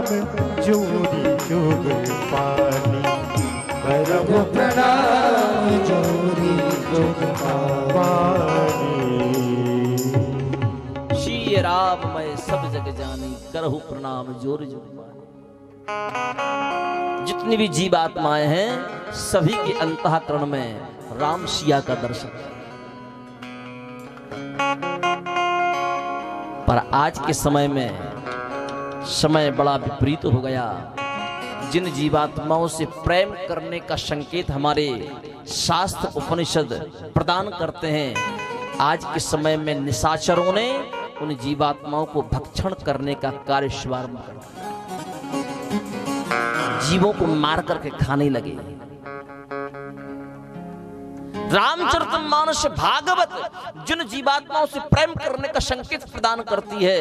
जोरी जुग पानी, करहु प्रणाम, जोरी जुग पानी। श्री राम मैं सब जग जानी, करहु प्रणाम जोरी जुग पानी। जितनी भी जीवात्माएं हैं, सभी के अंतःकरण में राम सिया का दर्शन। पर आज के समय में समय बड़ा विपरीत हो गया। जिन जीवात्माओं से प्रेम करने का संकेत हमारे शास्त्र उपनिषद प्रदान करते हैं, आज के समय में निशाचरों ने उन जीवात्माओं को भक्षण करने का कार्य शुभारंभ कर दिया। जीवों को मार करके खाने लगे। रामचरितमानस भागवत जिन जीवात्माओं से प्रेम करने का संकेत प्रदान करती है,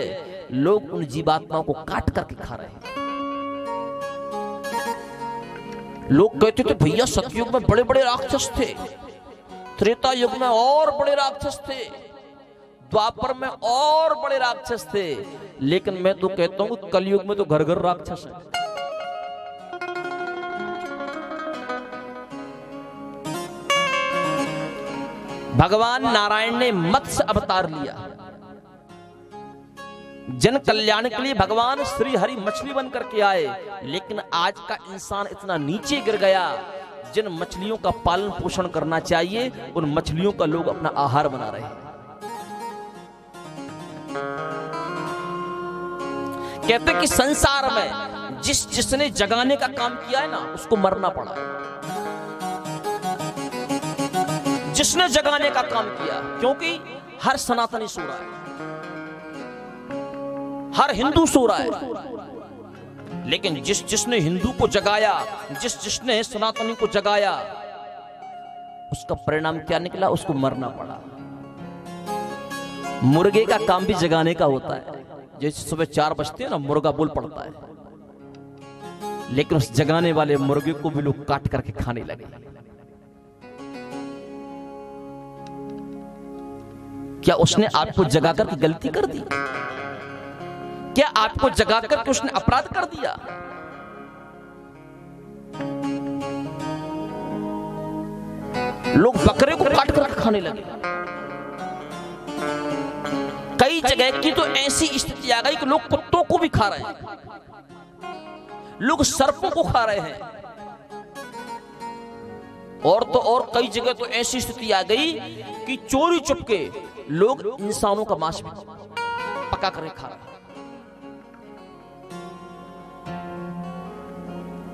लोग उन जीवात्माओं को काट करके खा रहे हैं। लोग कहते थे भैया सतयुग में बड़े बड़े राक्षस थे, त्रेता युग में और बड़े राक्षस थे, द्वापर में और बड़े राक्षस थे, लेकिन मैं तो कहता हूं कलयुग में तो घर घर राक्षस है। भगवान नारायण ने मत्स्य अवतार लिया। जन कल्याण के लिए भगवान श्री हरि मछली बन करके आए, लेकिन आज का इंसान इतना नीचे गिर गया, जिन मछलियों का पालन पोषण करना चाहिए उन मछलियों का लोग अपना आहार बना रहे हैं। कहते कि संसार में जिसने जगाने का काम किया है ना, उसको मरना पड़ा। जिसने जगाने का काम किया, क्योंकि हर सनातनी सो रहा है, हर हिंदू सो रहा है, लेकिन जिसने हिंदू को जगाया, जिसने सनातनी को जगाया, उसका परिणाम क्या निकला? उसको मरना पड़ा। मुर्गे का काम भी जगाने का होता है। जैसे सुबह 4 बजते हैं ना, मुर्गा बोल पड़ता है, लेकिन उस जगाने वाले मुर्गे को भी लोग काट करके खाने लगे। क्या उसने आपको जगा करके गलती कर दी? क्या आपको जगा करके उसने अपराध कर दिया? लोग बकरे को काट कर खाने लगे। कई जगह की तो ऐसी स्थिति आ गई कि लोग कुत्तों को भी खा रहे हैं, लोग सर्पों को खा रहे हैं, और तो और कई जगह तो ऐसी स्थिति आ गई कि चोरी चुपके लोग इंसानों का मांस भी पका कर खा रहे हैं।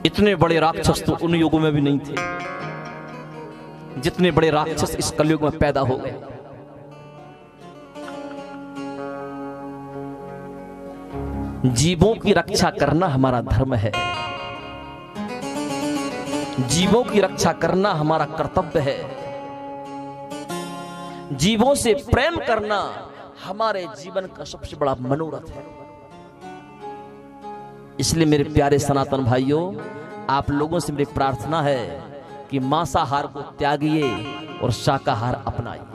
इतने बड़े राक्षस तो उन युगों में भी नहीं थे जितने बड़े राक्षस इस कलयुग में पैदा हो गए। जीवों की रक्षा करना हमारा धर्म है, जीवों की रक्षा करना हमारा कर्तव्य है, जीवों से प्रेम करना हमारे जीवन का सबसे बड़ा मनोरथ है। इसलिए मेरे प्यारे सनातन भाइयों, आप लोगों से मेरी प्रार्थना है कि मांसाहार को त्यागिए और शाकाहार अपनाइए।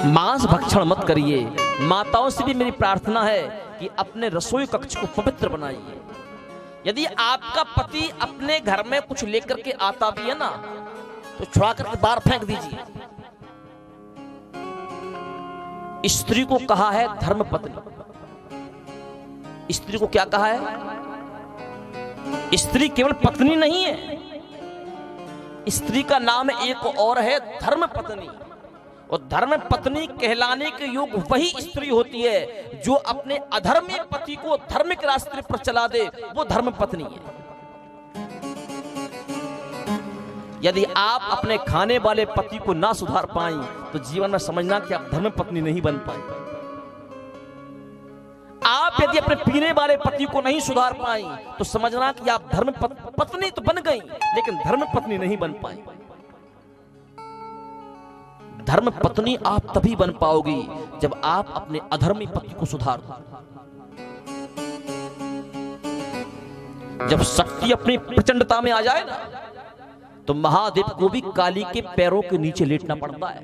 मांस भक्षण मत करिए। माताओं से भी मेरी प्रार्थना है कि अपने रसोई कक्ष को पवित्र बनाइए। यदि आपका पति अपने घर में कुछ लेकर के आता भी है ना, तो छुड़ा करके बाहर फेंक दीजिए। स्त्री को कहा है धर्म पत्नी। स्त्री को क्या कहा है? स्त्री केवल पत्नी नहीं है, स्त्री का नाम एक और है धर्म पत्नी। और धर्म पत्नी कहलाने के योग्य वही स्त्री होती है जो अपने अधर्मी पति को धार्मिक रास्ते पर चला दे, वो धर्म पत्नी है। यदि आप अपने खाने वाले पति को ना सुधार पाएं, तो जीवन में समझना कि आप धर्म पत्नी नहीं बन पाए। आप यदि अपने पीने वाले पति को नहीं सुधार पाई, तो समझना कि आप धर्म पत्नी तो बन गई, लेकिन धर्म पत्नी नहीं बन पाई। धर्म पत्नी आप तभी बन पाओगी जब आप अपने अधर्मी पति को सुधार दो। जब शक्ति अपनी प्रचंडता में आ जाए ना, तो महादेव को भी काली के पैरों के नीचे लेटना पड़ता है।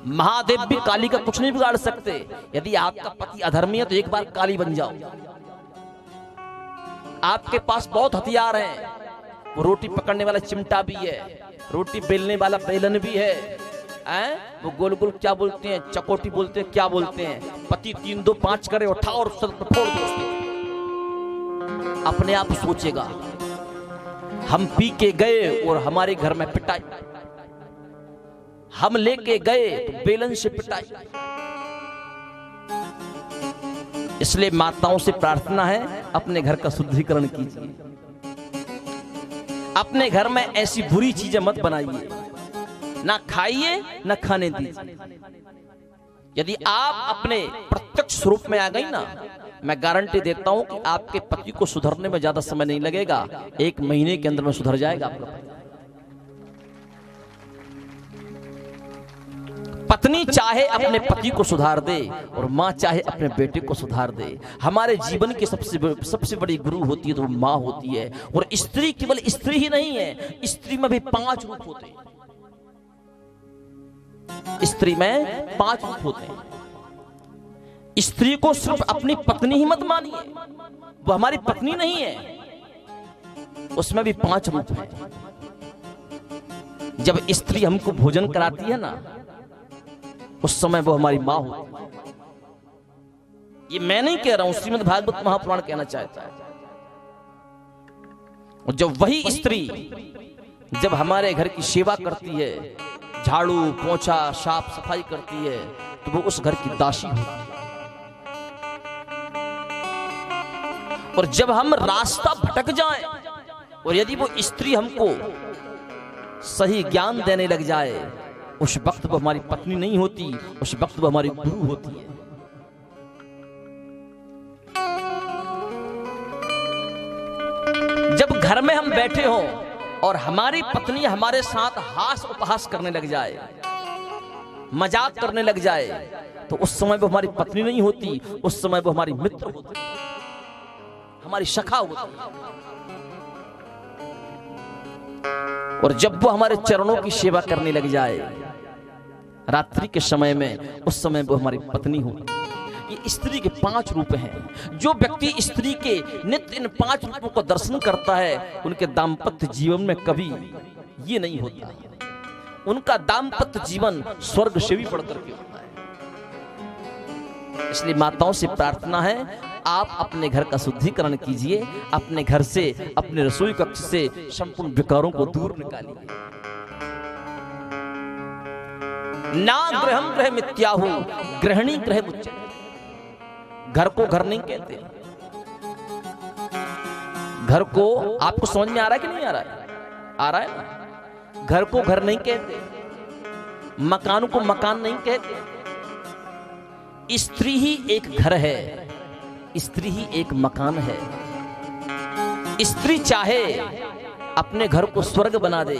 महादेव भी काली का कुछ नहीं बिगाड़ सकते। यदि आपका पति अधर्मी है तो एक बार काली बन जाओ। आपके पास बहुत हथियार हैं। वो रोटी पकड़ने वाला चिमटा भी है, रोटी बेलने वाला बेलन भी है, वो गोल गोल क्या बोलते हैं, चकोटी बोलते हैं, क्या बोलते हैं। पति 3 2 5 करे, उठाओ और फोड़ दो। अपने आप सोचेगा, हम पी के गए और हमारे घर में पिटाई, हम लेके गए तो बेलन से पिटाई, इसलिए माताओं से प्रार्थना है, अपने घर का शुद्धिकरण कीजिए। अपने घर में ऐसी बुरी चीजें मत बनाइए, ना खाइए ना खाने दीजिए। यदि आप अपने प्रत्यक्ष स्वरूप में आ गई ना, मैं गारंटी देता हूं कि आपके पति को सुधरने में ज्यादा समय नहीं लगेगा, 1 महीने के अंदर में सुधर जाएगा आपका पति। पत्नी चाहे अपने पति को सुधार दे और माँ चाहे अपने बेटे को सुधार दे। हमारे जीवन की सबसे बड़ी गुरु होती है तो माँ होती है। और स्त्री केवल स्त्री ही नहीं है, स्त्री में भी 5 रूप होते हैं। स्त्री में 5 रूप होते हैं। स्त्री को सिर्फ अपनी पत्नी ही मत मानिए, वो हमारी पत्नी नहीं है, उसमें भी 5 रूप है। जब स्त्री हमको भोजन कराती है ना, उस समय वो हमारी मां होती है। ये मैं नहीं कह रहा हूं, श्रीमद् भागवत महापुराण कहना चाहता है। और जब वही स्त्री जब हमारे घर की सेवा करती है, झाड़ू पोंछा साफ सफाई करती है, तो वो उस घर की दासी होती है। और जब हम रास्ता भटक जाएं और यदि वो स्त्री हमको सही ज्ञान देने लग जाए, उस वक्त वो हमारी पत्नी नहीं होती, उस वक्त वो हमारी गुरु होती है। जब घर में हम बैठे हों और हमारी पत्नी हमारे साथ हास उपहास करने लग जाए, मजाक करने लग जाए, तो उस समय वो हमारी पत्नी नहीं होती, उस समय वो हमारी मित्र होती, हमारी सखा होती। और जब वो हमारे चरणों की सेवा करने लग जाए रात्रि के समय में, उस समय वो हमारी पत्नी होती। ये स्त्री के 5 रूप हैं। जो व्यक्ति स्त्री के नित्य इन 5 रूपों को दर्शन करता है, उनके दाम्पत्य जीवन में कभी ये नहीं होता। उनका दाम्पत्य जीवन स्वर्ग से भी बढ़कर के होता है। इसलिए माताओं से प्रार्थना है, आप अपने घर का शुद्धिकरण कीजिए, अपने घर से, अपने रसोई कक्ष से संपूर्ण विकारों को दूर निकालिए। ना गृहम गृह मिथ्याहु गृहिणी गृह मुच्यते। घर को घर नहीं कहते। घर को आपको समझ में आ रहा है कि नहीं आ रहा है? आ रहा है ना? घर को घर नहीं कहते, मकान को मकान नहीं कहते। स्त्री ही एक घर है, स्त्री ही एक मकान है। स्त्री चाहे अपने घर को स्वर्ग बना दे,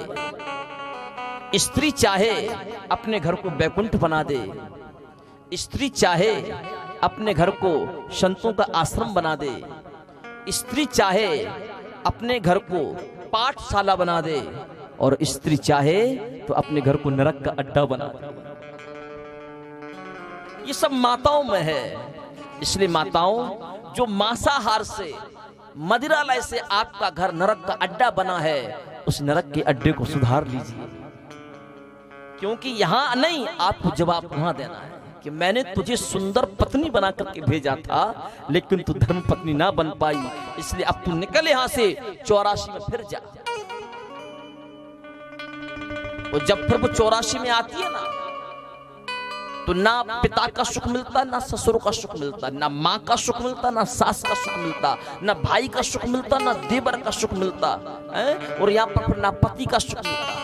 स्त्री चाहे अपने घर को वैकुंठ बना दे, स्त्री चाहे अपने घर को संतों का आश्रम बना दे, स्त्री चाहे अपने घर को पाठशाला बना दे, और स्त्री चाहे तो अपने घर को नरक का अड्डा बना दे। ये सब माताओं में है। इसलिए माताओं, जो मांसाहार से, मदिरालय से आपका घर नरक का अड्डा बना है, उस नरक के अड्डे को सुधार लीजिए। क्योंकि यहां नहीं, आपको जवाब वहां देना है कि मैंने तुझे सुंदर पत्नी बना करके भेजा था, लेकिन तू धर्म पत्नी ना बन पाई, इसलिए अब तू निकल यहां से, 84 में फिर जा। और जब फिर वो 84 में आती है ना, तो ना पिता का सुख मिलता, ना ससुर का सुख मिलता, ना माँ का सुख मिलता, ना सास का सुख मिलता, ना भाई का सुख मिलता, ना देवर का सुख मिलता है, और यहाँ पर फिर ना पति का सुख मिलता।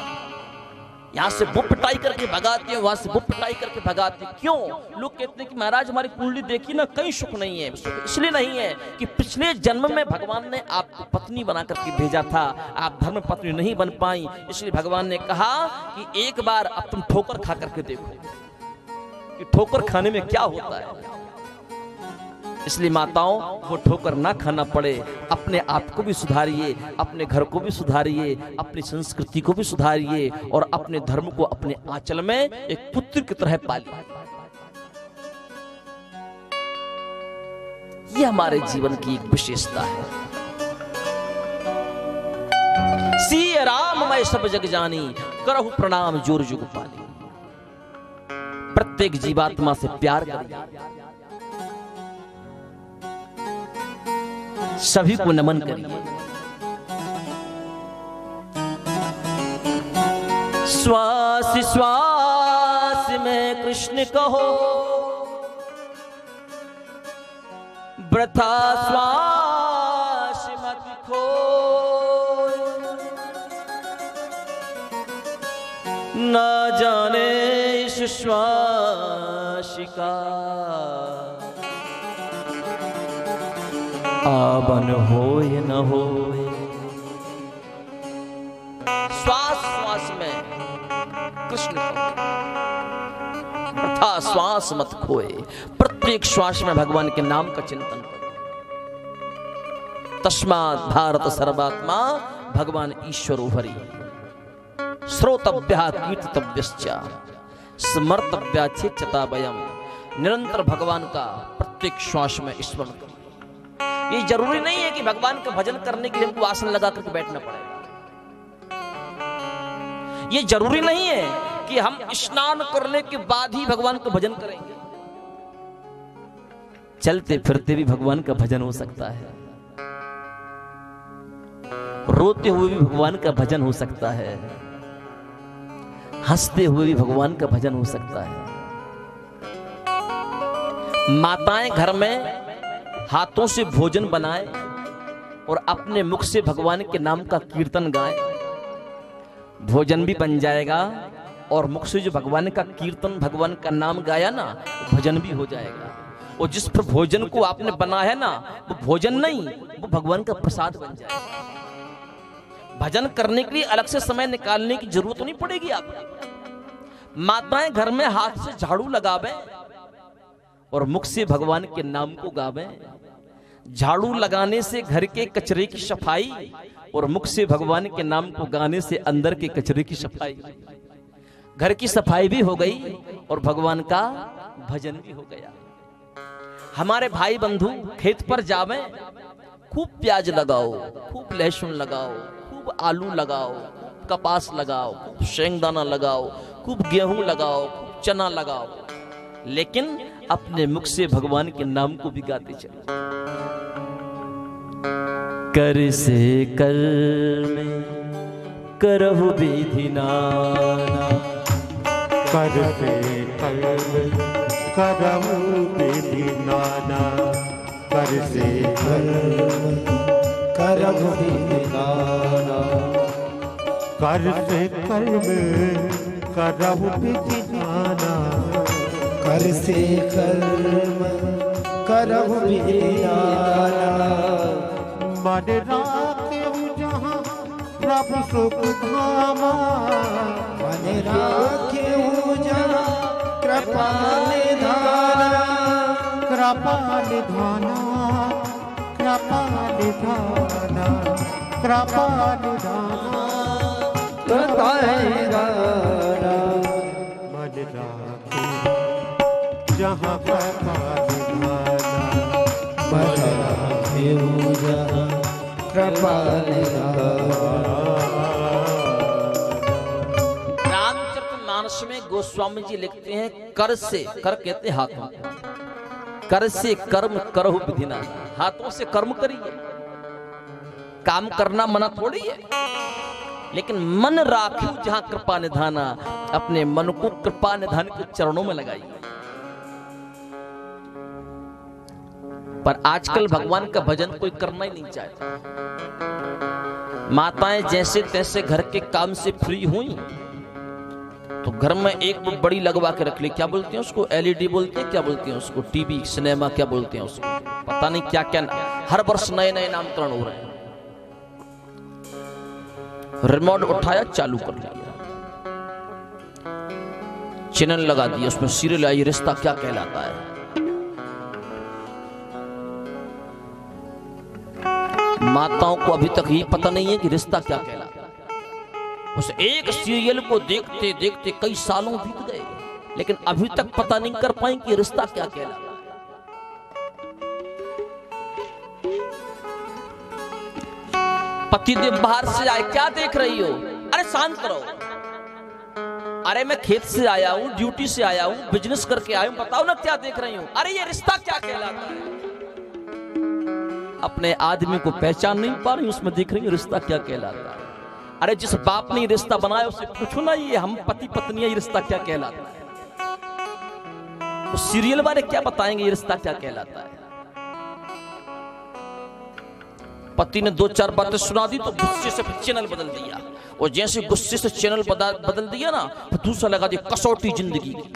यहाँ से वो पिटाई करके भगाते हैं, वहां से वो पिटाई करके भगाते हैं। क्यों? लोग कहते हैं कि महाराज हमारी कुंडली देखी ना, कहीं सुख नहीं है। इसलिए नहीं है कि पिछले जन्म में भगवान ने आपको पत्नी बना करके भेजा था, आप धर्म पत्नी नहीं बन पाई, इसलिए भगवान ने कहा कि एक बार अब तुम ठोकर खा करके देखो कि ठोकर खाने में क्या होता है। इसलिए माताओं, वो ठोकर ना खाना पड़े, अपने आप को भी सुधारिए, अपने घर को भी सुधारिए, अपनी संस्कृति को भी सुधारिए, और अपने धर्म को अपने आंचल में एक पुत्र की तरह पालिए। ये हमारे जीवन की एक विशेषता है। सिय राम मैं सब जग जानी, करहु प्रणाम जोर जुग पाली। प्रत्येक जीवात्मा से प्यार करिए, सभी को नमन करिए। श्वास श्वास में कृष्ण कहो, वृथा श्वास मत खोए, न जाने इस श्वास का आबन होए न होए। श्वास श्वास में कृष्ण वृथा श्वास मत खोए, प्रत्येक श्वास में भगवान के नाम का चिंतन करो। तस्मात् भारत सर्वात्मा भगवान ईश्वरो हरि, श्रोतव्यः कीर्तितव्यश्च स्मर्तव्या चेतता वयम्। निरंतर भगवान का प्रत्येक श्वास में स्मरण करो। ये जरूरी नहीं है कि भगवान का भजन करने के लिए हमको आसन लगा करके बैठना पड़ेगा। ये जरूरी नहीं है कि हम स्नान करने के बाद ही भगवान का भजन करेंगे। चलते फिरते भी भगवान का भजन हो सकता है, रोते हुए भी भगवान का भजन हो सकता है, हंसते हुए भी भगवान का भजन हो सकता है। माताएं घर में हाथों से भोजन बनाए और अपने मुख से भगवान के नाम का कीर्तन गाएं, भोजन भी बन जाएगा और मुख से जो भगवान का कीर्तन भगवान का नाम गाया ना, भजन भी हो जाएगा। और जिस पर भोजन को आपने बनाया है ना, वो भोजन नहीं, वो भगवान का प्रसाद बन जाएगा। भजन करने के लिए अलग से समय निकालने की जरूरत नहीं पड़ेगी आपको। माताएं घर में हाथ से झाड़ू लगावे और मुख से भगवान के नाम को गावे। झाड़ू लगाने से घर के कचरे की सफाई और मुख से भगवान के नाम को गाने से अंदर के कचरे की सफाई। घर की सफाई भी हो गई और भगवान का भजन भी हो गया। हमारे भाई बंधु खेत पर जावे, खूब प्याज लगाओ, खूब लहसुन लगाओ, खूब आलू लगाओ, कपास लगाओ, खूब शेंगदाना लगाओ, खूब गेहूं लगाओ, खूब चना लगाओ, लेकिन अपने मुख से भगवान के नाम को भी गाते चलो। कर से कर में करहु विधि नाना, कर से कर करहु विधि नाना, कर से कर करहु विधि नाना, कर से कर करहु विधि नाना, कर से कर्म करहु विधि नाना। मन राखेहु जहाँ प्रभु सुख धामा, मन राखेहु जहाँ कृपा निधाना, कृपा निधाना, कृपा निधाना, कृपा निधाना, कृपा निधाना। मन राखेहु जहाँ कृपा निधाना, मन राखेहु जहाँ कृपा निधाना। रामचरितमानस में गोस्वामी जी लिखते हैं, कर से, कर कहते हैं हाथों, कर से कर्म करहु विधि नाना। हाथों से कर्म करिए, काम करना मना थोड़ी है, लेकिन मन राखियो जहां कृपा निधाना, अपने मन को कृपा निधान के चरणों में लगाइए। पर आजकल भगवान का भजन कोई करना ही नहीं चाहता। माताएं जैसे तैसे घर के काम से फ्री हुई तो घर में एक बड़ी लगवा के रख ली, क्या बोलते हैं उसको, एलईडी बोलते हैं, क्या बोलते हैं उसको, टीवी सिनेमा क्या बोलते हैं उसको, पता नहीं क्या क्या हर वर्ष नए नए नामकरण हो रहे हैं। रिमोट उठाया, चालू कर लिया, चैनल लगा दिया, उसमें सीरियल आई, रिश्ता क्या कहलाता है। माताओं को अभी तक ये पता नहीं है कि रिश्ता क्या कहलाता है। उस एक सीरियल को देखते देखते कई सालों बीत गए, लेकिन अभी तक पता नहीं कर पाए कि रिश्ता क्या कहलाता है। पतिदेव बाहर से आए, क्या देख रही हो, अरे शांत करो, अरे मैं खेत से आया हूं, ड्यूटी से आया हूं, बिजनेस करके आया हूं, बताओ ना क्या देख रही हूं, अरे ये रिश्ता क्या कहलाता है। अपने आदमी को पहचान नहीं पा रही, उसमें देख रही हूं रिश्ता क्या कहलाता है। अरे जिस बाप ने रिश्ता बनाया उससे पूछो ना, ये हम पति पत्नी, ये रिश्ता क्या कहलाता है। वो सीरियल वाले क्या बताएंगे ये रिश्ता क्या कहलाता है। पति ने 2-4 बातें सुना दी तो गुस्से से चैनल बदल दिया, और जैसे गुस्से से चैनल बदल दिया ना तो दूसरा लगा दिया कसौटी जिंदगी की।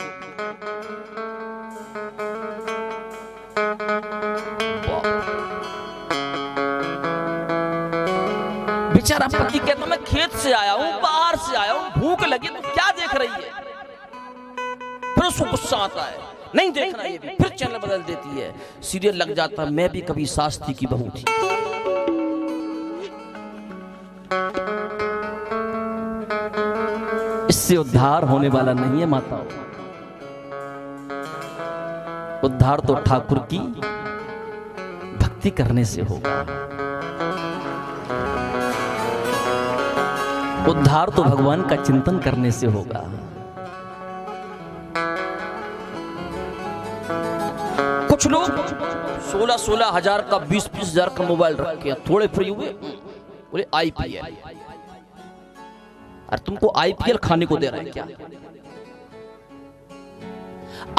बेचारा पति कहता मैं खेत से आया हूं, बाहर से आया हूं, भूख लगी, तो क्या देख रही है? फिर उसको गुस्सा आता है, नहीं देखना ये भी, फिर चैनल बदल देती है, सीरियल लग जाता है मैं भी कभी सास थी की बहू थी। इससे उद्धार होने वाला नहीं है माताओं। उद्धार तो ठाकुर की भक्ति करने से होगा, उद्धार तो भगवान का चिंतन करने से होगा। कुछ लोग 16-16 हजार का 20-20 हजार का मोबाइल रख के थोड़े फ्री हुए, बोले आईपीएल। अरे तुमको आईपीएल खाने को दे रहे हैं क्या?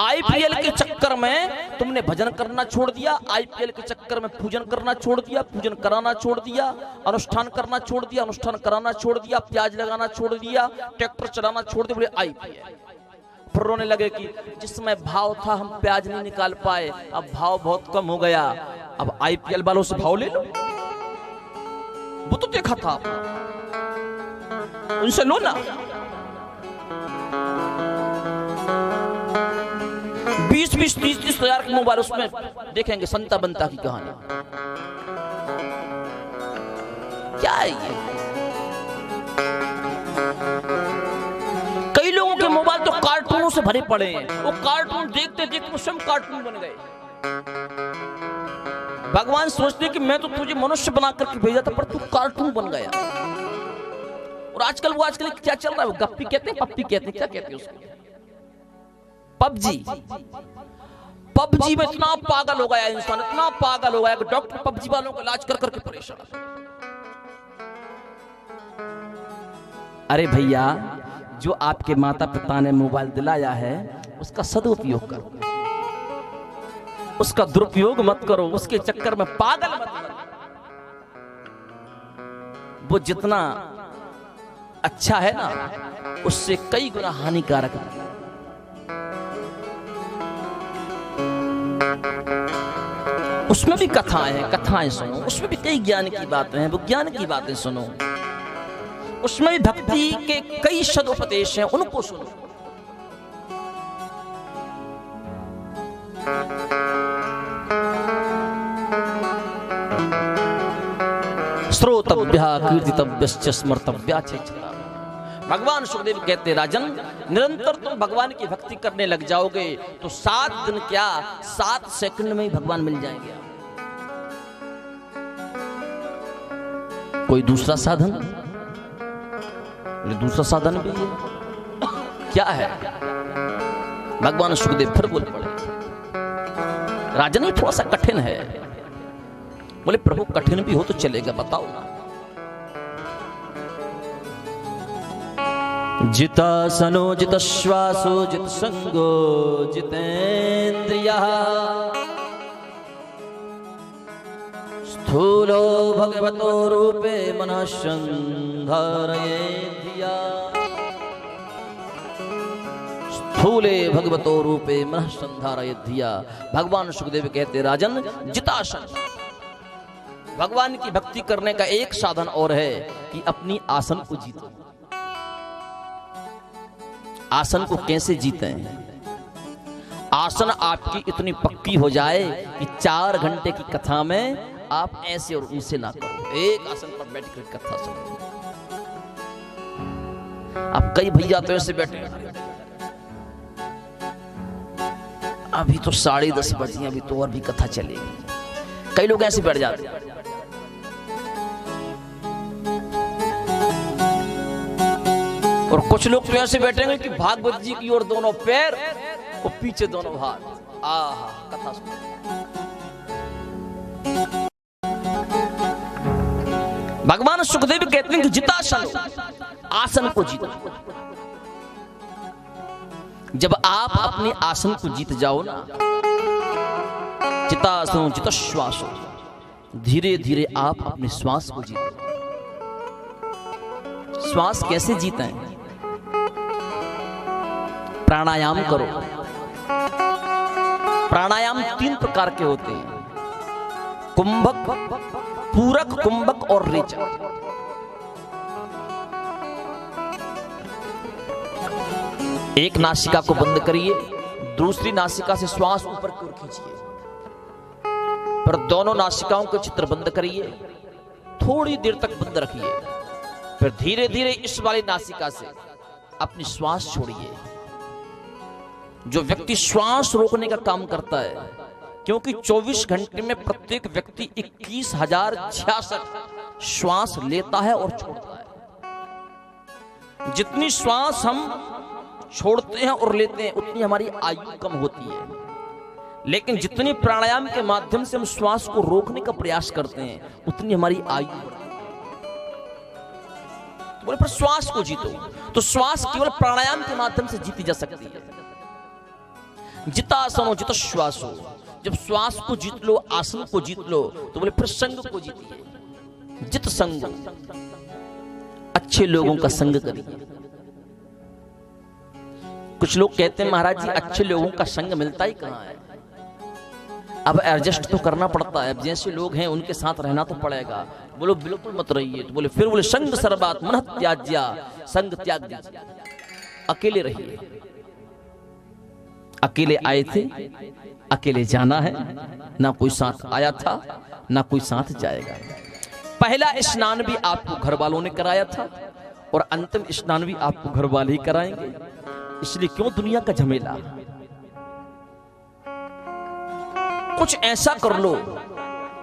आईपीएल के चक्कर में तुमने भजन करना छोड़ दिया, आईपीएल के चक्कर में पूजन करना छोड़ दिया, पूजन कराना छोड़ दिया, अनुष्ठान करना छोड़ दिया, अनुष्ठान कराना छोड़ दिया, प्याज लगाना छोड़ दिया, ट्रैक्टर चलाना छोड़ दिया, बोले आईपीएल। फिर रोने लगे कि जिसमें भाव था हम प्याज नहीं निकाल पाए, अब भाव बहुत कम हो गया, अब आईपीएल वालों से भाव ले लो। वो तो देखा था, उनसे लो ना। 20-20, 30-30 हजार के मोबाइल, उसमें देखेंगे संता बनता की कहानी। क्या है ये? कई लोगों के मोबाइल तो कार्टूनों से भरे पड़े हैं, वो कार्टून देखते देखते वो स्वयं कार्टून बन गए। भगवान सोचते कि मैं तो तुझे मनुष्य बना करके भेजा था, पर तू कार्टून बन गया। और आजकल क्या चल रहा है? वो गप्पी कहते हैं, पप्पी कहते हैं, क्या कहते हैं उसको? पबजी में इतना पागल हो गया इंसान, इतना पागल हो गया कि डॉक्टर पबजी वालों का इलाज कर करके परेशान। अरे भैया, जो आपके माता पिता ने मोबाइल दिलाया है उसका सदुपयोग करो, उसका दुरुपयोग मत करो, उसके चक्कर में पागल मत बनो। वो जितना अच्छा है ना, उससे कई गुना हानिकारक है। उसमें भी कथाएं हैं, कथाएं सुनो, उसमें भी कई ज्ञान की बातें हैं, वो ज्ञान की बातें सुनो। उसमें भी भक्ति के कई सदुपदेश हैं, उनको सुनो। श्रोतव्यः कीर्तितव्यश्च स्मर्तव्या चेष्टा। भगवान सुखदेव कहते राजन, निरंतर तुम भगवान की भक्ति करने लग जाओगे तो 7 दिन क्या 7 सेकंड में ही भगवान मिल जाएंगे। कोई दूसरा साधन? दूसरा साधन भी है। क्या है? भगवान सुखदेव फिर बोल पड़े, राजन ये थोड़ा सा कठिन है। बोले प्रभु कठिन भी हो तो चलेगा, बताओ ना। जितासनो जितश्वासो जितसंगो जितेन्द्रियः स्थूलो भगवतो रूपे मनः संधारयेत् धिया। स्थूले भगवतो रूपे मनः संधारयेत् धिया। भगवान सुखदेव कहते राजन, जितासन, भगवान की भक्ति करने का एक साधन और है कि अपनी आसन को जीतो। आसन को कैसे जीते हैं? आसन आपकी इतनी पक्की हो जाए कि 4 घंटे की कथा में आप ऐसे और उनसे ना करो, एक आसन पर बैठ कर कथा सुनो। अब कई भैया तो ऐसे बैठे, अभी तो 10:30 बजे, अभी तो और भी कथा चलेगी। कई लोग ऐसे बैठ जाते हैं। और कुछ लोग तो ऐसे बैठेंगे कि भागवत जी की ओर दोनों पैर और पीछे दोनों हाथ। आहा, कथा सुनो। भगवान सुखदेव कहते हैं कि जितासन, आसन को जीतो। जब आप अपने आसन को जीत जाओ ना, जितासनो जितश्वासो, धीरे धीरे आप अपने श्वास को जीते। श्वास कैसे जीते? प्राणायाम करो। प्राणायाम 3 प्रकार के होते हैं, कुंभक, पूरक, कुंभक और रेचक। एक नासिका को बंद करिए, दूसरी नासिका से श्वास ऊपर की ओर खींचिए, पर दोनों नासिकाओं के चित्र बंद करिए, थोड़ी देर तक बंद रखिए, फिर धीरे धीरे इस वाली नासिका से अपनी श्वास छोड़िए। जो व्यक्ति श्वास रोकने का काम करता है, क्योंकि 24 घंटे में प्रत्येक व्यक्ति 21,066 श्वास लेता है और छोड़ता है। जितनी श्वास हम छोड़ते हैं और लेते हैं उतनी हमारी आयु कम होती है, लेकिन जितनी प्राणायाम के माध्यम से हम श्वास को रोकने का प्रयास करते हैं उतनी हमारी आयु बढ़ती है। तो बोले पर श्वास को जीतो, तो श्वास केवल प्राणायाम के माध्यम से जीती जा सकती है। जितासनो जित श्वासो, जब श्वास को जीत लो, आसन को जीत लो, तो बोले फिर संग को जीतिए। जित संग, अच्छे लोगों का संग करिए। कुछ लोग कहते हैं महाराज जी अच्छे लोगों का संग मिलता ही कहां है, अब एडजस्ट तो करना पड़ता है, अब जैसे लोग हैं उनके साथ रहना तो पड़ेगा। बोलो बिल्कुल मत रहिए। तो बोले फिर बोले संग सर्वात मन त्याज्या, संग त्याग दीजिए, अकेले रहिए। अकेले आए थे, अकेले जाना है, ना कोई साथ आया था ना कोई साथ जाएगा। पहला स्नान भी आपको घर वालों ने कराया था और अंतिम स्नान भी आपको घर वाले ही कराएंगे, इसलिए क्यों दुनिया का झमेला। कुछ ऐसा कर लो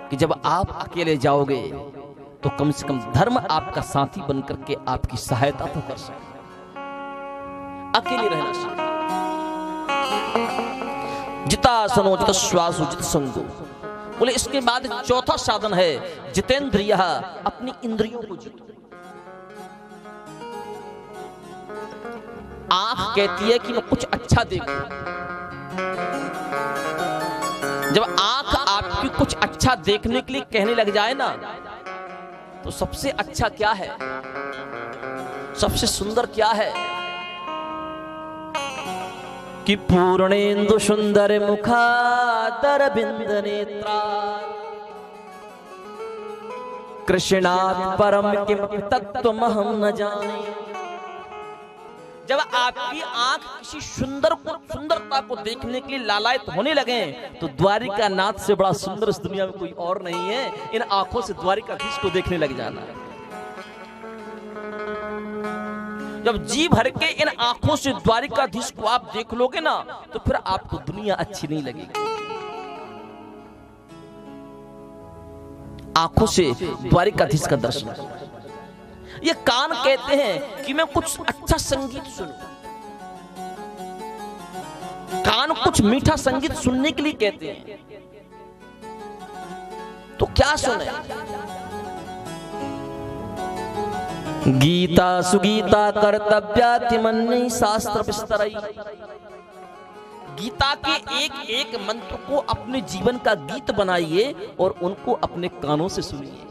कि जब आप अकेले जाओगे तो कम से कम धर्म आपका साथी बनकर के आपकी सहायता तो कर सके। अकेले रहना सीखो। जितासनो जित श्वासो जित संगो। बोले इसके बाद चौथा साधन है जितेंद्रिय, अपनी इंद्रियों को जीतो। आंख कहती है कि मैं कुछ अच्छा देखूं। जब आंख आपकी कुछ अच्छा देखने के लिए कहने लग जाए ना, तो सबसे अच्छा क्या है, सबसे सुंदर क्या है कि पूर्णेन्दु सुंदर मुखादर बिंद नेत्रा कृष्णात् परम किम तत्त्वमहं न जाने। जब आपकी आंख किसी सुंदरता को देखने के लिए लालायित होने लगे, तो द्वारिका नाथ से बड़ा सुंदर इस दुनिया में कोई और नहीं है। इन आंखों से द्वारिकाधीश को देखने लग जाना है। जब जी भर के इन आंखों से द्वारिकाधीश को आप देख लोगे ना, तो फिर आपको दुनिया अच्छी नहीं लगेगी। आंखों से द्वारिकाधीश का दर्शन। ये कान कहते हैं कि मैं कुछ अच्छा संगीत सुनूं। कान कुछ मीठा संगीत सुनने के लिए कहते हैं, तो क्या सुने? गीता सुगीता कर्तव्याति मन्यि शास्त्र विस्तरई। गीता के एक एक मंत्र को अपने जीवन का गीत बनाइए और उनको अपने कानों से सुनिए।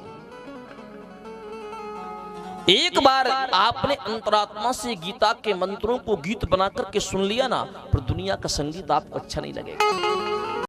एक बार आपने अंतरात्मा से गीता के मंत्रों को गीत बना करके सुन लिया ना, पर दुनिया का संगीत आपको अच्छा नहीं लगेगा।